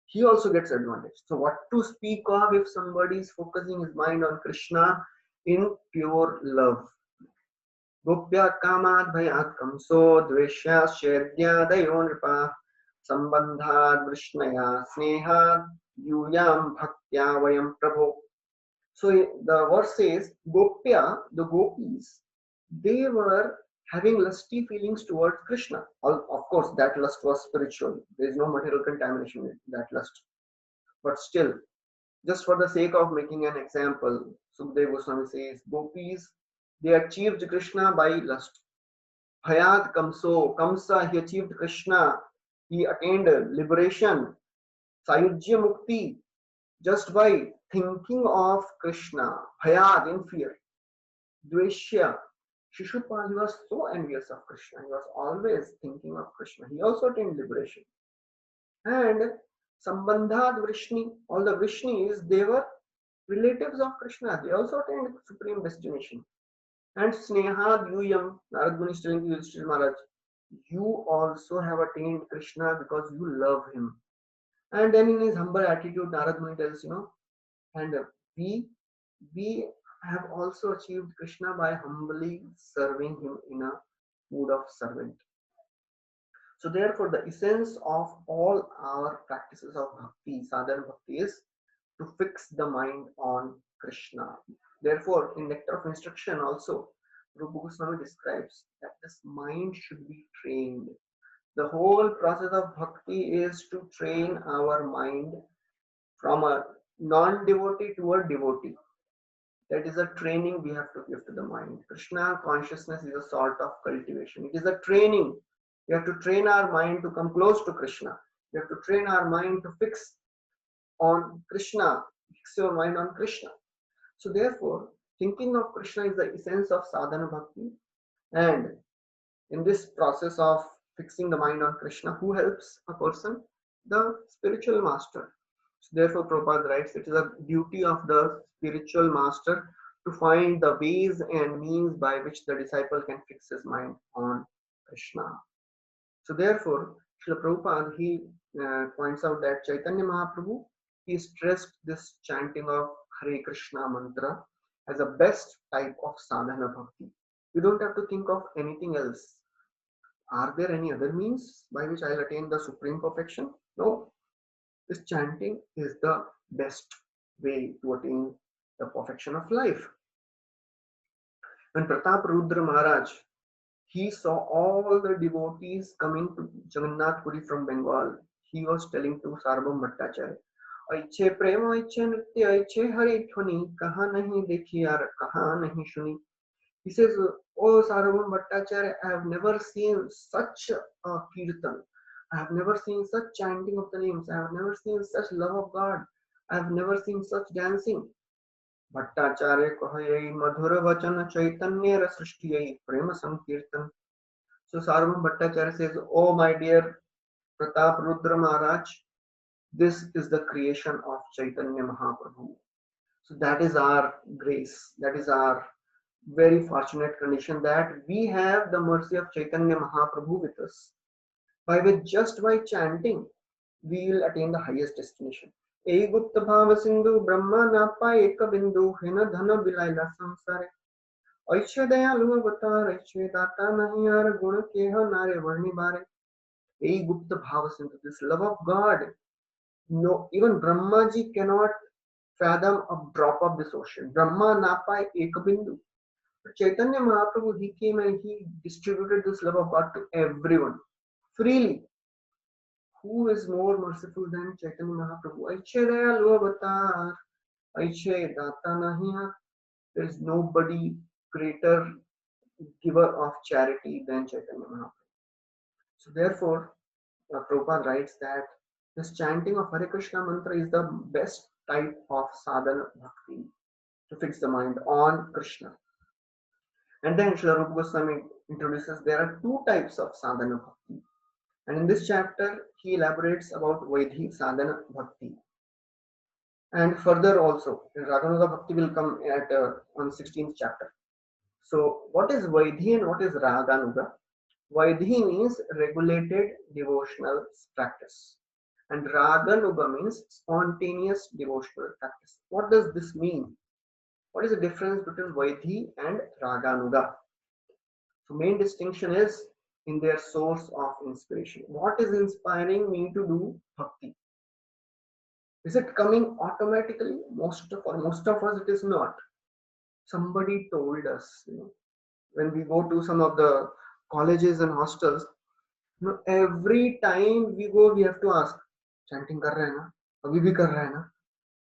Speaker 1: he also gets advantage. So what to speak of if somebody is focusing his mind on Krishna in pure love? Gopya kamad bhayat kamso dveshya shedya dayo sambandhad vrishnaya snehad yuyam bhaktya vayam prabho. So the verse says, Gopya, the gopis, they were having lusty feelings towards Krishna. Of course, that lust was spiritual. There is no material contamination in that lust. But still, just for the sake of making an example, Sukadeva Goswami says, gopis, they achieved Krishna by lust. Bhayat Kamso, Kamsa, he achieved Krishna. He attained liberation, Sayujya Mukti, just by thinking of Krishna. Bhayat, in fear. Dveshya, Shishupal, he was so envious of Krishna. He was always thinking of Krishna. He also attained liberation. And Sambandhad Vrishni, all the Vrishnis, they were relatives of Krishna. They also attained supreme destination. And Snehad Yuyam, Narad Muni is telling you, Yudhishthira Maharaj, you also have attained Krishna because you love him. And then in his humble attitude, Narad Muni tells, and we have also achieved Krishna by humbly serving him in a mood of servant. So therefore, the essence of all our practices of bhakti, sadhana bhakti, is to fix the mind on Krishna. Therefore, in Nectar of Instruction also, Rupa Goswami describes that this mind should be trained. The whole process of bhakti is to train our mind from a non-devotee to a devotee. That is a training we have to give to the mind. Krishna consciousness is a sort of cultivation. It is a training. We have to train our mind to come close to Krishna. We have to train our mind to fix on Krishna. Fix your mind on Krishna. So therefore, thinking of Krishna is the essence of sadhana bhakti. And in this process of fixing the mind on Krishna, who helps a person? The spiritual master. So therefore, Prabhupada writes, it is a duty of the spiritual master to find the ways and means by which the disciple can fix his mind on Krishna. So therefore, Srila Prabhupada, he points out that Chaitanya Mahaprabhu, he stressed this chanting of Hare Krishna mantra as a best type of sadhana bhakti. You don't have to think of anything else. Are there any other means by which I'll attain the supreme perfection? No. This chanting is the best way to attain the perfection of life. When Pratap Rudra Maharaj, he saw all the devotees coming to Jagannath Puri from Bengal, he was telling to Sarvam Bhattacharya, ऐच्छे प्रेम ऐच्छे नृत्य ऐच्छे हरि ध्वनि कहाँ नहीं देखी यार कहाँ नहीं सुनी. He says, oh Sarvam Bhattacharya, I have never seen such a kirtan. I have never seen such chanting of the names. I have never seen such love of God. I have never seen such dancing. Bhattacharya कहे मधुर वचन चैतन्य सृष्टि प्रेम संकीर्तन. So Sarvam Bhattacharya says, oh my dear Pratap Rudra Maharaj, this is the creation of Chaitanya Mahaprabhu. So that is our grace. That is our very fortunate condition that we have the mercy of Chaitanya Mahaprabhu with us. Just by chanting, we will attain the highest destination. ए गुप्त भाव सिंधु ब्रह्मा ना पाए एक बिंदु है न धन बिलाइला संसारे. ऐच्छे दयालु अवतार ऐच्छे दाता नहीं यार गुण के ह नारे वर्णि बारे. ए गुप्त भाव Sindhu, this love of God, no, even Brahma ji cannot fathom a drop of this ocean. Brahma na paye ek bindu. But Chaitanya Mahaprabhu, he came and he distributed this love of God to everyone freely. Who is more merciful than Chaitanya Mahaprabhu? Aiche dayalu avatar, aiche data nahi. There is nobody greater giver of charity than Chaitanya Mahaprabhu. So therefore, Prabhupada writes that this chanting of Hare Krishna mantra is the best type of sadhana bhakti to fix the mind on Krishna. And then Srila Rupa Goswami introduces there are two types of sadhana bhakti. And in this chapter, he elaborates about Vaidhi sadhana bhakti. And further also, Raganuga bhakti will come at on 16th chapter. So what is Vaidhi and what is Raganuga? Vaidhi means regulated devotional practice. And Raganuga means spontaneous devotional practice. What does this mean? What is the difference between Vaidhi and Raganuga? So main distinction is in their source of inspiration. What is inspiring me to do bhakti? Is it coming automatically? For most of us, it is not. Somebody told us, when we go to some of the colleges and hostels, every time we go, we have to ask, chanting kar rahe hai na? Abhi bhi kar rahe hai na?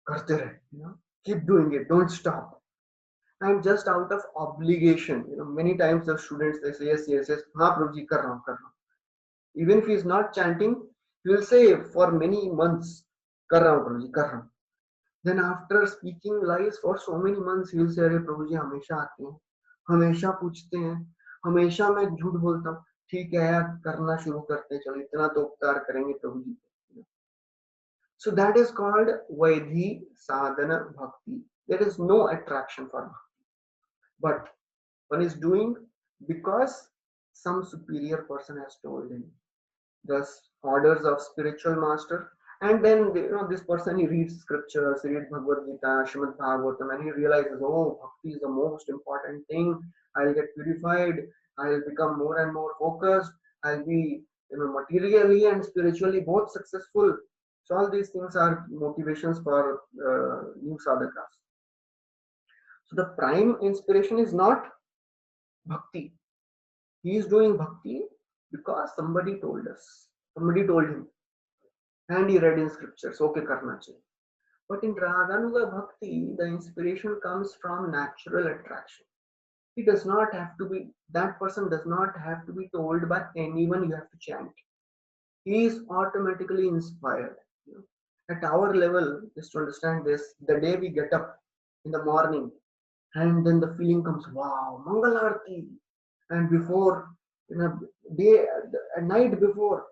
Speaker 1: Karte rahe, keep doing it, don't stop. And just out of obligation, many times the students, they say, yes, हाँ प्रभु जी कर रहा हूँ. Even if he is not chanting, he will say for many months, कर रहा हूँ प्रभु जी, कर रहा हूँ. Then after speaking lies for so many months, he will say, अरे प्रभु जी हमेशा आते हैं, हमेशा पूछते हैं, हमेशा मैं झूठ बोलता हूँ. ठीक है यार, करना शुरू करते चलो, इतना तो उपकार करेंगे प्रभु जी. So that is called Vaidhi sadhana bhakti. There is no attraction for bhakti. But one is doing because some superior person has told him the orders of spiritual master, and then this person, he reads scriptures, he reads Bhagavad Gita, Srimad Bhagavatam, and he realizes, oh, bhakti is the most important thing. I'll get purified, I'll become more and more focused, I'll be materially and spiritually both successful. So all these things are motivations for new sadhakas. So the prime inspiration is not bhakti. He is doing bhakti because somebody told us. Somebody told him. And he read in scriptures, okay, karna chahiye. But in Raganuga bhakti, the inspiration comes from natural attraction. He does not have to be, that person does not have to be told by anyone you have to chant. He is automatically inspired. At our level, just to understand this, the day we get up in the morning, and then the feeling comes, wow, Mangalarti. And before, at night before,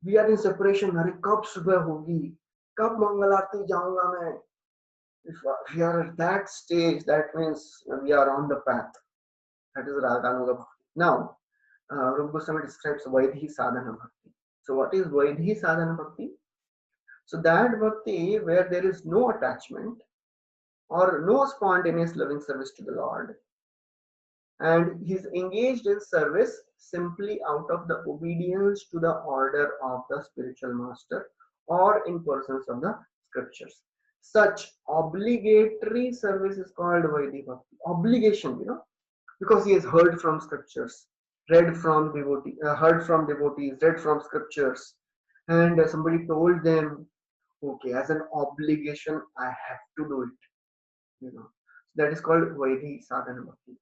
Speaker 1: we are in separation. अरे कब सुबह होगी, कब मंगल आरती जाऊंगा मैं. If we are at that stage, that means we are on the path. That is Raganuga bhakti. Now, Rupa Goswami describes Vaidhi sadhana bhakti. So what is Vaidhi sadhana bhakti? So that bhakti where there is no attachment or no spontaneous loving service to the Lord, and he's engaged in service simply out of the obedience to the order of the spiritual master or in persons of the scriptures. Such obligatory service is called Vaidhi Bhakti. Obligation, because he has heard from scriptures, heard from devotees, read from scriptures, and somebody told them, okay, as an obligation, I have to do it. That is called Vaidhi Sadhana Bhakti.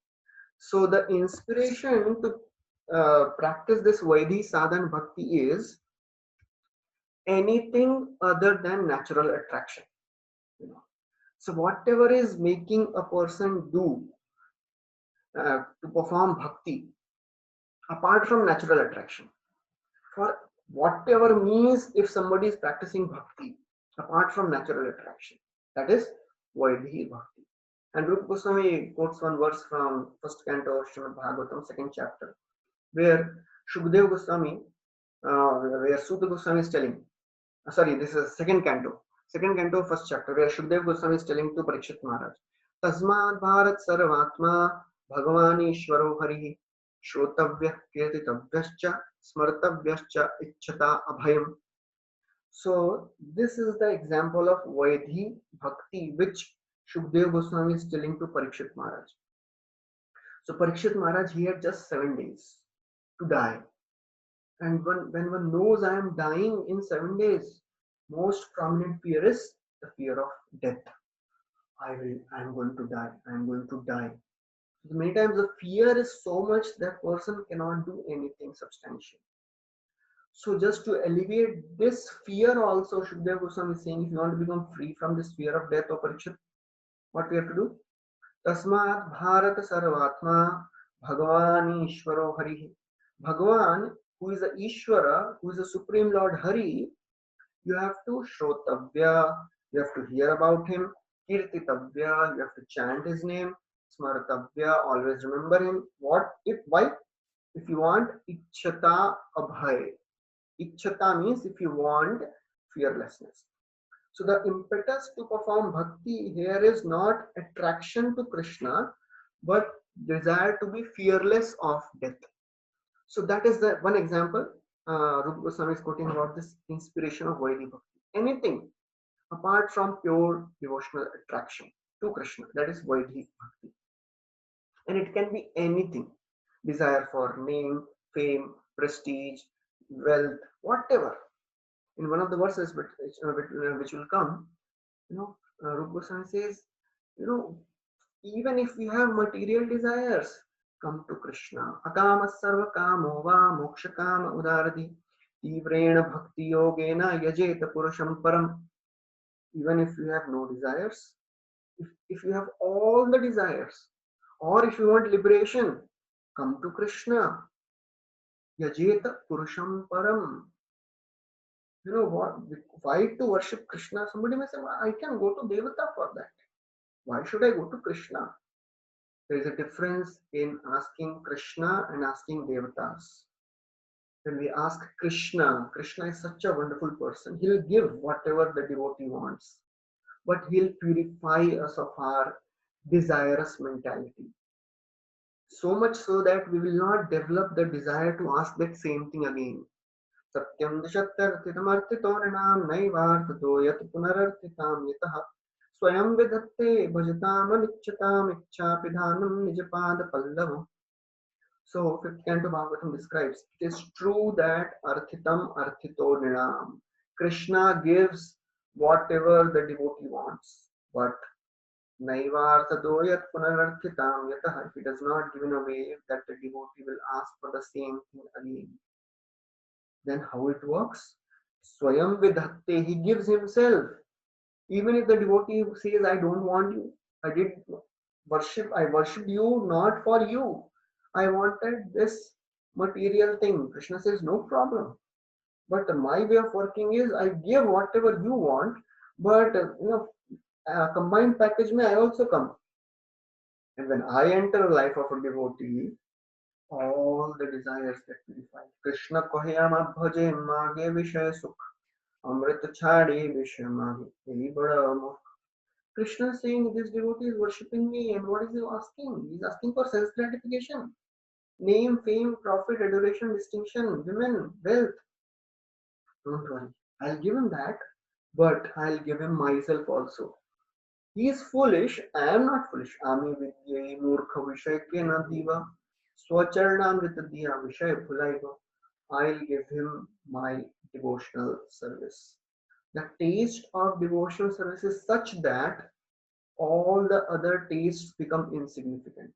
Speaker 1: So the inspiration to practice this Vaidhi Sadhana Bhakti is anything other than natural attraction. You know. So whatever is making a person do to perform bhakti apart from natural attraction, for whatever means, if somebody is practicing bhakti apart from natural attraction, that is Vaidhi Bhakti. And Rupa Goswami quotes one verse from first canto of Srimad Bhagavatam, second chapter, where Shukdev Goswami, where Suta Goswami is telling, sorry, this is second canto, first chapter, where Shukdev Goswami is telling to Parikshit Maharaj, Tasmad Bharat Sarvatma Bhagavani Ishvaro Harihi Shrotavyah Kirtitavyascha Smartavyascha Ichchata Abhayam. So this is the example of Vaidhi Bhakti which Shukdev Goswami is telling to Parikshit Maharaj. So Parikshit Maharaj, he had just 7 days to die. And when one knows I am dying in 7 days, most prominent fear is the fear of death. I am going to die. I am going to die. So many times the fear is so much that person cannot do anything substantial. So just to alleviate this fear also, Shukdev Goswami is saying, if you want to become free from this fear of death or Parikshit, what we have to do? Tasmat Bharat Sarvatma Bhagavani Ishvaro Hari. Bhagavan, who is the Ishvara, who is the Supreme Lord Hari, you have to Shrotavya, you have to hear about him, Kirtitavya, you have to chant his name, Smartavya, always remember him. Why? If you want Ichchata Abhay. Ichchata means if you want fearlessness. So the impetus to perform bhakti here is not attraction to Krishna, but desire to be fearless of death. So that is the one example. Rupa Goswami is quoting about this inspiration of Vaidhi Bhakti. Anything apart from pure devotional attraction to Krishna, that is Vaidhi Bhakti. And it can be anything. Desire for name, fame, prestige, wealth, whatever. In one of the verses which will come, Rupa Goswami says, even if we have material desires, come to Krishna. Akama sarva kamo va moksha kama udarati tivrena bhakti yogena yajeta purusham param. Even if you have no desires, if you have all the desires, or if you want liberation, come to Krishna. Yajeta purusham param. You know what? Why to worship Krishna? Somebody may say, I can go to Devata for that. Why should I go to Krishna? There is a difference in asking Krishna and asking Devatas. When we ask Krishna, Krishna is such a wonderful person. He'll give whatever the devotee wants, but he'll purify us of our desirous mentality. So much so that we will not develop the desire to ask that same thing again. Satyam dashattarthitamarthitorinam naivarthato yat punararthitam yatah swayam vidatte bhajatam anichchatam ichchapidhanam nijapad pallavam. So, fifth canto Bhagavatam describes, it is true that arthitam arthito nidam. Krishna gives whatever the devotee wants, but naivartha doyat punararthitam yatah. If he does not give in a way that the devotee will ask for the same thing again. Then how it works? Swayam vidhatte, he gives himself. Even if the devotee says, I don't want you, I worshipped you not for you. I wanted this material thing. Krishna says, no problem. But my way of working is I give whatever you want, but combined package may I also come. And when I enter a life of a devotee, all the desires get purified. Krishna kohyam abhaje mage vishay sukh amrit chhadi vishay mage ei bada mukh. Krishna is saying this devotee is worshipping me, and what is he asking? He is asking for sense gratification, name, fame, profit, adoration, distinction, women, wealth. Don't worry, I'll give him that, but I'll give him myself also. He is foolish, I am not foolish. Ami vidye murkha vishay ke na diva swacharnamrita diya vishay bhulaiva. I'll give him my devotional service. The taste of devotional service is such that all the other tastes become insignificant.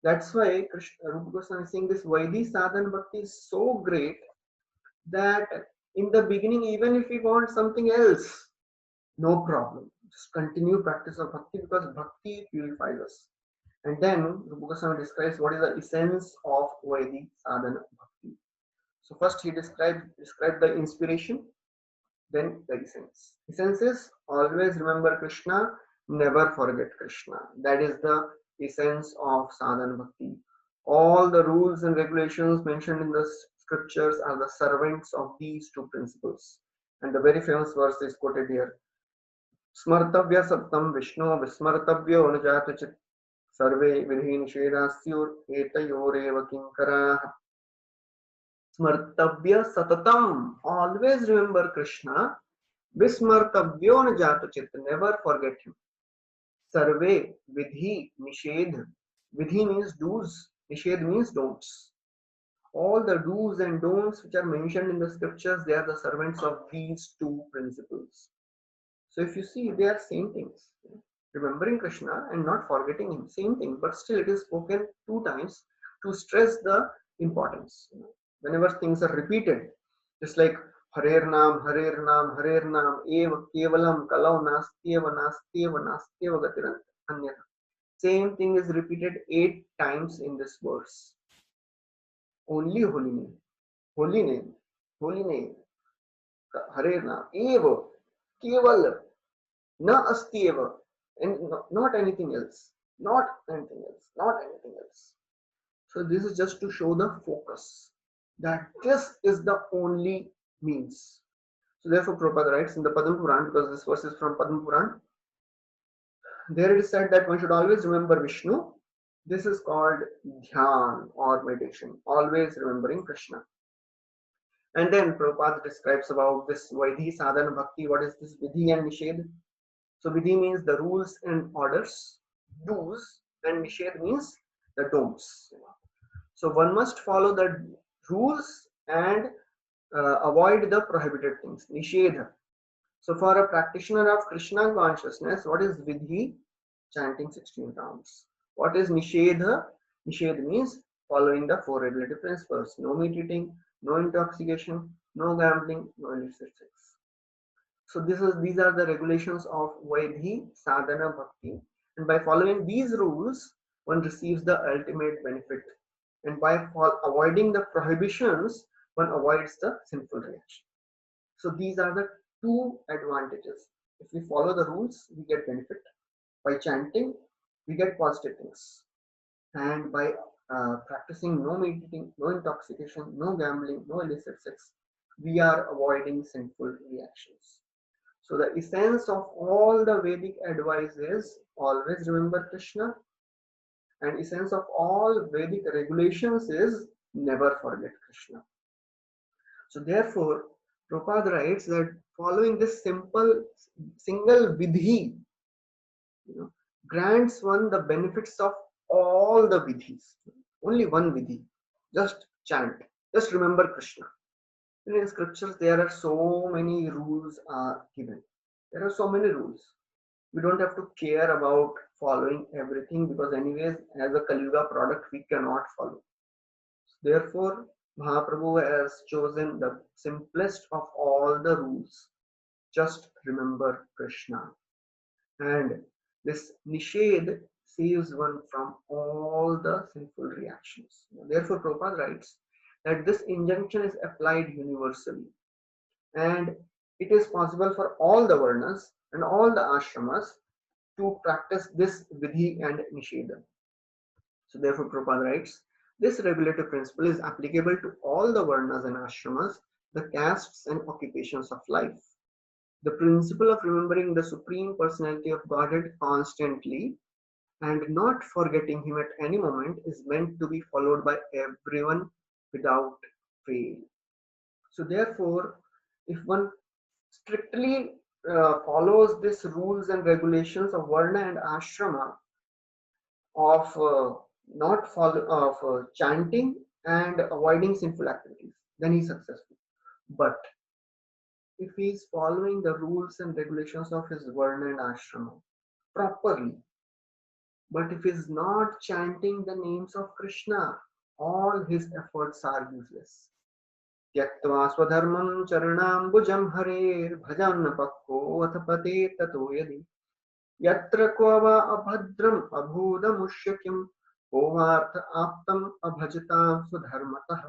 Speaker 1: That's why Krishna, Rupa Goswami is saying this Vaidhi sadhana bhakti is so great that in the beginning, even if we want something else, no problem. Just continue practice of bhakti because bhakti purifies us. And then Rupa Goswami describes what is the essence of Vaidhi sadhana bhakti. So first he described the inspiration, then the essence. Essence is always remember Krishna, never forget Krishna. That is the essence of sadhana bhakti. All the rules and regulations mentioned in the scriptures are the servants of these two principles. And the very famous verse is quoted here. स्मर्तव्य सप्तम विष्णु विस्मर्तव्यो न जातचित् सर्वे विधि निषेधास्युर एतयोरेव किंकराः. स्मर्तव्य सततम, always remember Krishna. विस्मर्तव्यो न जातचित्, never forget him. Sarve, vidhi, nishedh. Vidhi means do's, nishedh means don'ts. All the do's and don'ts which are mentioned in the scriptures, they are the servants of these two principles. So if you see, they are same things. Remembering Krishna and not forgetting him, same thing, but still it is spoken two times to stress the importance. Whenever things are repeated, just like Harer Nam, Harer Nam, Harer Nam, Eva Kevalam, Kalau Nastyeva, Nastyeva, Nastyeva Gatirant Anyatha. Same thing is repeated 8 times in this verse. Only holy name, holy name, holy name. Harer Nam, Eva, Keval, Na Astyeva, and not anything else, not anything else, not anything else. So this is just to show the focus that this is the only means. So therefore Prabhupada writes in the Padma Puran, because this verse is from Padma Puran, there it is said that one should always remember Vishnu. This is called dhyan or meditation, always remembering Krishna. And then Prabhupada describes about this Vaidhi sadhana bhakti. What is this vidhi and nishedh? So vidhi means the rules and orders, do's, and nishedh means the don'ts. So one must follow the rules and avoid the prohibited things. Nishedha. So for a practitioner of Krishna consciousness, what is vidhi? Chanting 16 rounds. What is nishedha? Nishedha means following the 4 regulative principles. No meat eating, no intoxication, no gambling, no illicit sex. So these are the regulations of Vaidhi Sadhana Bhakti. And by following these rules, one receives the ultimate benefit. And by avoiding the prohibitions, one avoids the sinful reaction. So these are the 2 advantages. If we follow the rules, we get benefit. By chanting, we get positive things. And by practicing no meat eating, no intoxication, no gambling, no illicit sex, we are avoiding sinful reactions. So the essence of all the Vedic advice is always remember Krishna, and essence of all Vedic regulations is never forget Krishna. So therefore, Prabhupada writes that following this simple single vidhi, grants one the benefits of all the vidhis. Only one vidhi, just chant, just remember Krishna. In scriptures, there are so many rules are given. There are so many rules. We don't have to care about following everything because anyways, as a Kali Yuga product, we cannot follow. Therefore, Mahaprabhu has chosen the simplest of all the rules. Just remember Krishna. And this nished saves one from all the sinful reactions. Therefore, Prabhupada writes that this injunction is applied universally. And it is possible for all the varnas and all the ashramas to practice this vidhi and nisheda. So therefore Prabhupada writes This regulative principle is applicable to all the varnas and ashramas, the castes and occupations of life. The principle of remembering the Supreme Personality of Godhead constantly and not forgetting Him at any moment is meant to be followed by everyone without fail. So, therefore, if one strictly follows these rules and regulations of Varna and Ashrama of not follow of chanting and avoiding sinful activities, then he's successful. But if he is following the rules and regulations of his Varna and Ashrama properly, but if he is not chanting the names of Krishna, all his efforts are useless. त्यक्त्वा स्वधर्मं चरणाम्बुजं हरेर्भजन् पक्को अथ पते ततो यदि यत्र क्व वा अभद्रम् अभूदमुष्य किं को वार्थ आप्तम् अभजतां स्वधर्मतः.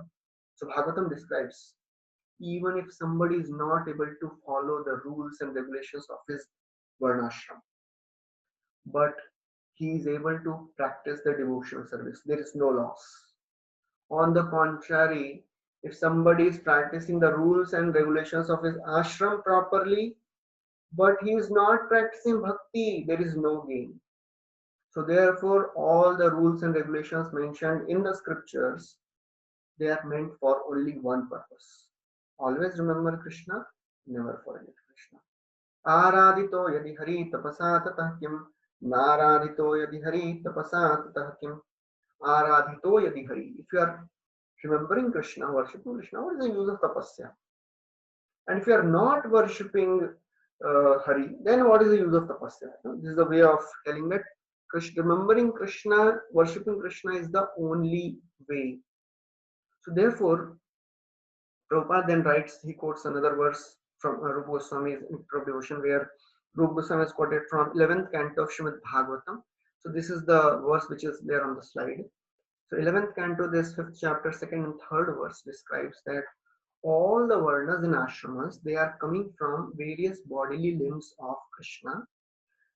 Speaker 1: So Bhagavatam describes, even if somebody is not able to follow the rules and regulations of his varnashram, but he is able to practice the devotional service, there is no loss. On the contrary, if somebody is practicing the rules and regulations of his ashram properly, but he is not practicing bhakti, there is no gain. So therefore, all the rules and regulations mentioned in the scriptures, they are meant for only one purpose. Always remember Krishna, never forget Krishna. Aradhito yadi hari tapasa tatah kim, naradhito yadi hari tapasa tatah kim, aradhito yadi hari. If you are remembering Krishna, worshipping Krishna, what is the use of tapasya? And if you are not worshipping Hari, then what is the use of tapasya? This is the way of telling that Krishna, remembering Krishna, worshipping Krishna is the only way. So therefore, Prabhupada then writes, he quotes another verse from Rupa Goswami's Nectar of Devotion, where Rupa Goswami is quoted from 11th canto of Srimad Bhagavatam. So this is the verse which is there on the slide. So 11th canto, this 5th chapter, 2nd and 3rd verse describes that all the varnas and ashramas, they are coming from various bodily limbs of Krishna,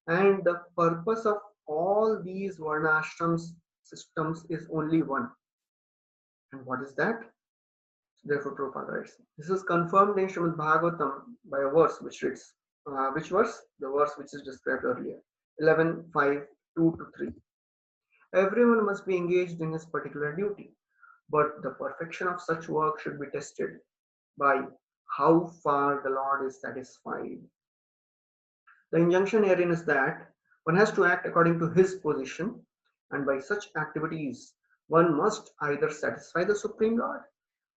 Speaker 1: and the purpose of all these varna ashrams systems is only one. And what is that? So therefore Prabhupada writes, this is confirmed in Srimad Bhagavatam by a verse which reads, which verse? The verse which is described earlier, 11:5, 2 to 3. Everyone must be engaged in his particular duty, but the perfection of such work should be tested by how far the Lord is satisfied. The injunction herein is that one has to act according to his position, and by such activities, one must either satisfy the Supreme Lord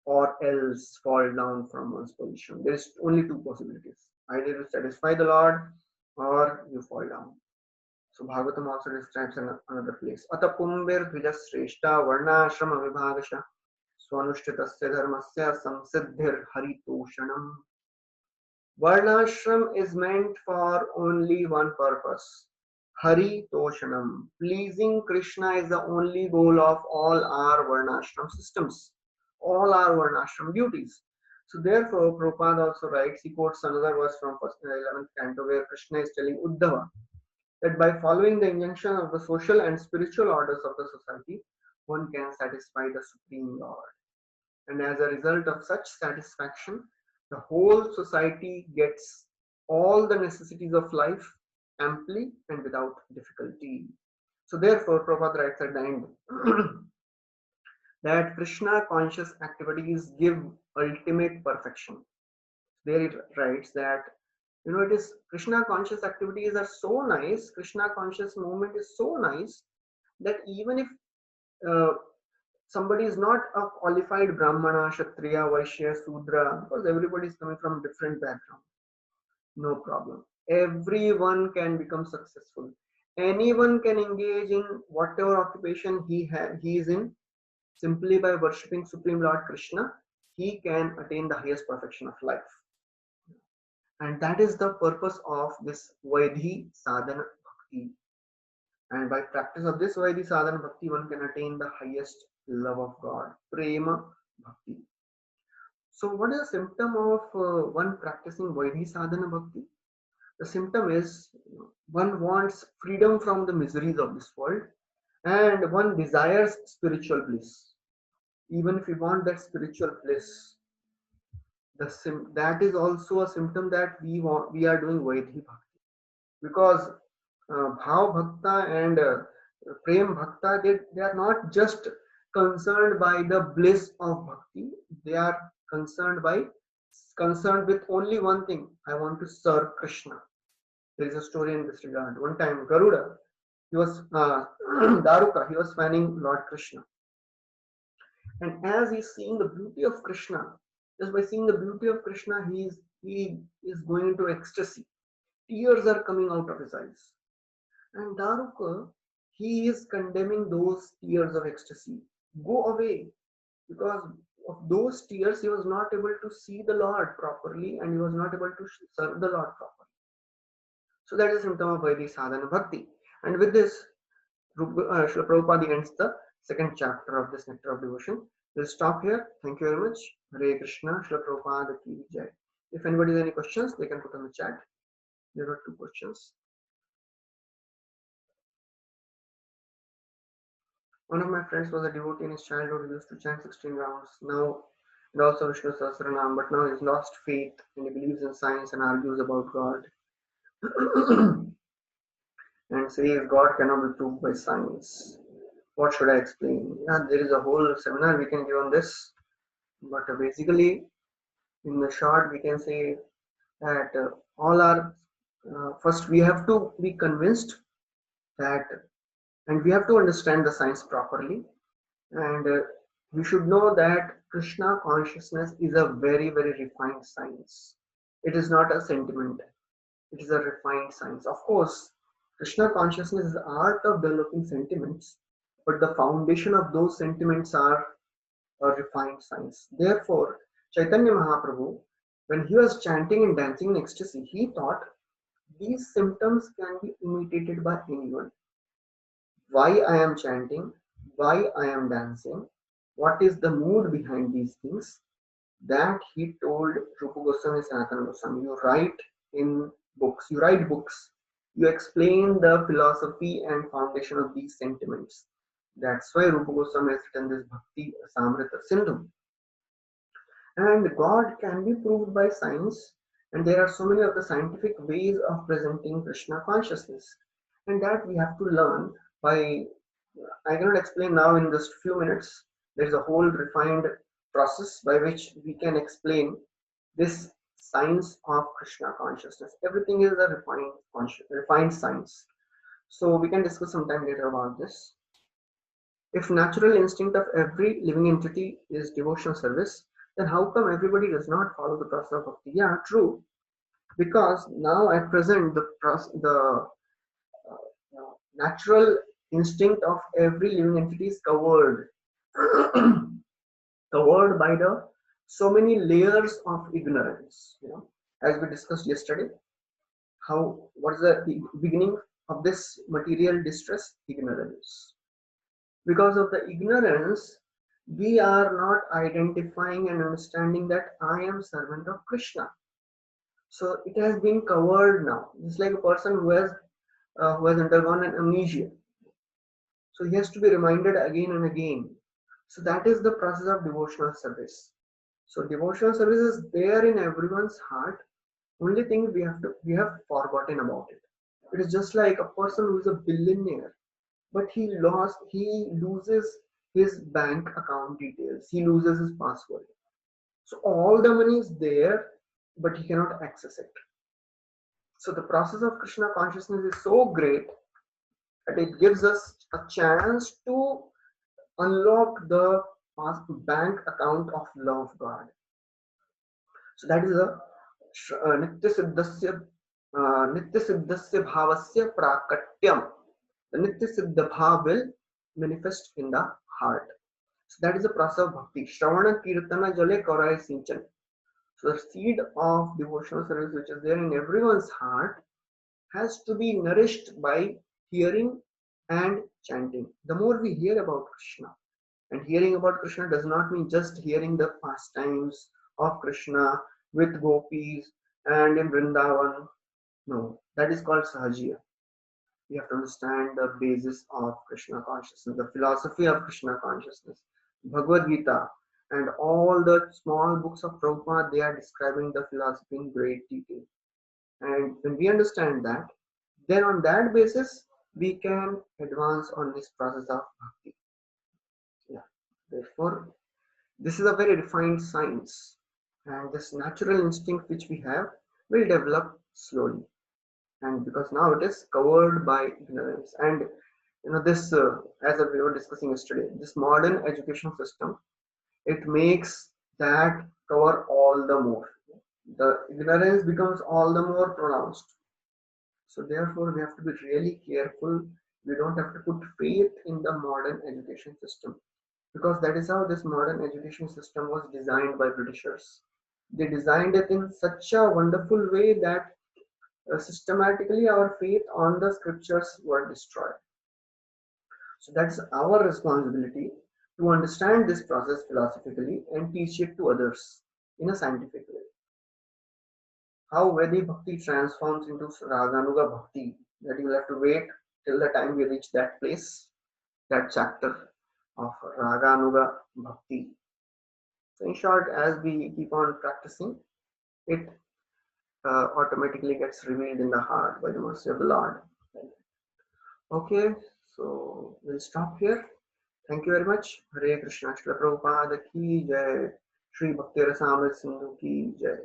Speaker 1: or else fall down from one's position. There is only two possibilities. Either you satisfy the Lord or you fall down. So Bhagavatam also describes another place. Ata pumbir dvijasreshta varnashrama vibhagasha swanushtitasya dharmasya samsiddhir haritoshanam. Varnashram is meant for only one purpose. Hari Toshanam. Pleasing Krishna is the only goal of all our Varnashram systems, all our Varnashram duties. So therefore, Prabhupada also writes, he quotes another verse from 11th canto where Krishna is telling Uddhava that by following the injunction of the social and spiritual orders of the society, one can satisfy the Supreme Lord. And as a result of such satisfaction, the whole society gets all the necessities of life amply and without difficulty. So therefore, Prabhupada writes at the end that Krishna conscious activities give ultimate perfection. There it writes that it is Krishna conscious activities are so nice, Krishna conscious movement is so nice that even if somebody is not a qualified Brahmana, Kshatriya, Vaishya, Sudra, because everybody is coming from different background, no problem. Everyone can become successful. Anyone can engage in whatever occupation he is in, simply by worshipping Supreme Lord Krishna. He can attain the highest perfection of life. And that is the purpose of this Vaidhi Sadhana Bhakti. And by practice of this Vaidhi Sadhana Bhakti, one can attain the highest love of God, Prema Bhakti. So what is the symptom of one practicing Vaidhi Sadhana Bhakti? The symptom is one wants freedom from the miseries of this world and one desires spiritual bliss. Even if we want that spiritual bliss, that is also a symptom that we are doing Vaidhi Bhakti. Because Bhav Bhakta and Prem Bhakta, they are not just concerned by the bliss of bhakti, they are concerned by concerned with only one thing: I want to serve Krishna. There is a story in this regard. One time, Garuda, he was Daruka, he was fanning Lord Krishna, and as he's seeing the beauty of Krishna, just by seeing the beauty of Krishna, he is going into ecstasy. Tears are coming out of his eyes. And Daruka, he is condemning those tears of ecstasy. Go away, because of those tears, he was not able to see the Lord properly and he was not able to serve the Lord properly. So that is a symptom of Vaidhi sadhana bhakti. And with this, Srila Prabhupada ends the second chapter of this Nectar of Devotion. We'll stop here. Thank you very much. Hare Krishna, Srila Prabhupada ki jai. If anybody has any questions, they can put on the chat. There are two questions. One of my friends was a devotee in his childhood. He used to chant 16 rounds. Now, and also Vishnu Sahasranam, but now he's lost faith and he believes in science and argues about God. And says God cannot be proved by science. What should I explain? Yeah, there is a whole seminar we can give on this. But basically, in the short, we can say that all are first we have to be convinced that, and we have to understand the science properly, and we should know that Krishna consciousness is a very, very refined science. It is not a sentiment, it is a refined science. Of course, Krishna consciousness is the art of developing sentiments, but the foundation of those sentiments are a refined science. Therefore, Chaitanya Mahaprabhu, when he was chanting and dancing in ecstasy, he thought these symptoms can be imitated by anyone. Why I am chanting, why I am dancing, what is the mood behind these things, that he told Rupa Goswami, Sanatana Goswami. You write in books, you write books, you explain the philosophy and foundation of these sentiments. That's why Rupa Goswami has written this Bhakti Samrita Sindhu. And God can be proved by science, and there are so many of the scientific ways of presenting Krishna consciousness, and that we have to learn by, I cannot explain now in just few minutes. There is a whole refined process by which we can explain this science of Krishna consciousness. Everything is a refined science. So we can discuss sometime later about this. If natural instinct of every living entity is devotional service, then how come everybody does not follow the process of bhakti? Yeah, true. Because now at present the natural instinct of every living entity is covered covered by the so many layers of ignorance. As we discussed yesterday, what is the beginning of this material distress? Ignorance. Because of the ignorance, we are not identifying and understanding that I am servant of Krishna. So it has been covered now. It's like a person who has undergone an amnesia. So he has to be reminded again and again. So that is the process of devotional service. So devotional service is there in everyone's heart. Only thing we have forgotten about it. It is just like a person who is a billionaire, but he loses his bank account details. He loses his password. So all the money is there, but he cannot access it. So the process of Krishna consciousness is so great that it gives us a chance to unlock the bank account of love of God. So that is a Nitya Siddhasya Bhavasya Prakatyam. The Nitya Siddha Bhav will manifest in the heart. So that is the process of bhakti. Shravana Kirtana Jale Kaurai Sinchan. So the seed of devotional service which is there in everyone's heart has to be nourished by hearing and chanting. The more we hear about Krishna, and hearing about Krishna does not mean just hearing the pastimes of Krishna with gopis and in Vrindavan. No, that is called Sahajiya. We have to understand the basis of Krishna consciousness, the philosophy of Krishna consciousness. Bhagavad Gita, and all the small books of Prabhupada, they are describing the philosophy in great detail. And when we understand that, then on that basis, we can advance on this process of bhakti. Yeah. Therefore, this is a very refined science, and this natural instinct which we have will develop slowly. And because now it is covered by ignorance, and this, as we were discussing yesterday, this modern education system, it makes that cover all the more. The ignorance becomes all the more pronounced. So therefore, we have to be really careful. We don't have to put faith in the modern education system, because that is how this modern education system was designed by Britishers. They designed it in such a wonderful way that systematically our faith on the scriptures were destroyed. So that's our responsibility to understand this process philosophically and teach it to others in a scientific way. How Vedic Bhakti transforms into Raganuga Bhakti, that you will have to wait till the time we reach that place, that chapter of Raganuga Bhakti. So in short, as we keep on practicing, it automatically gets revealed in the heart by the mercy of the Lord. Okay, so we'll stop here. Thank you very much. Hare Krishna, Srila Prabhupada ki jai. Shri Bhakti Rasamrita Sindhu ki jai.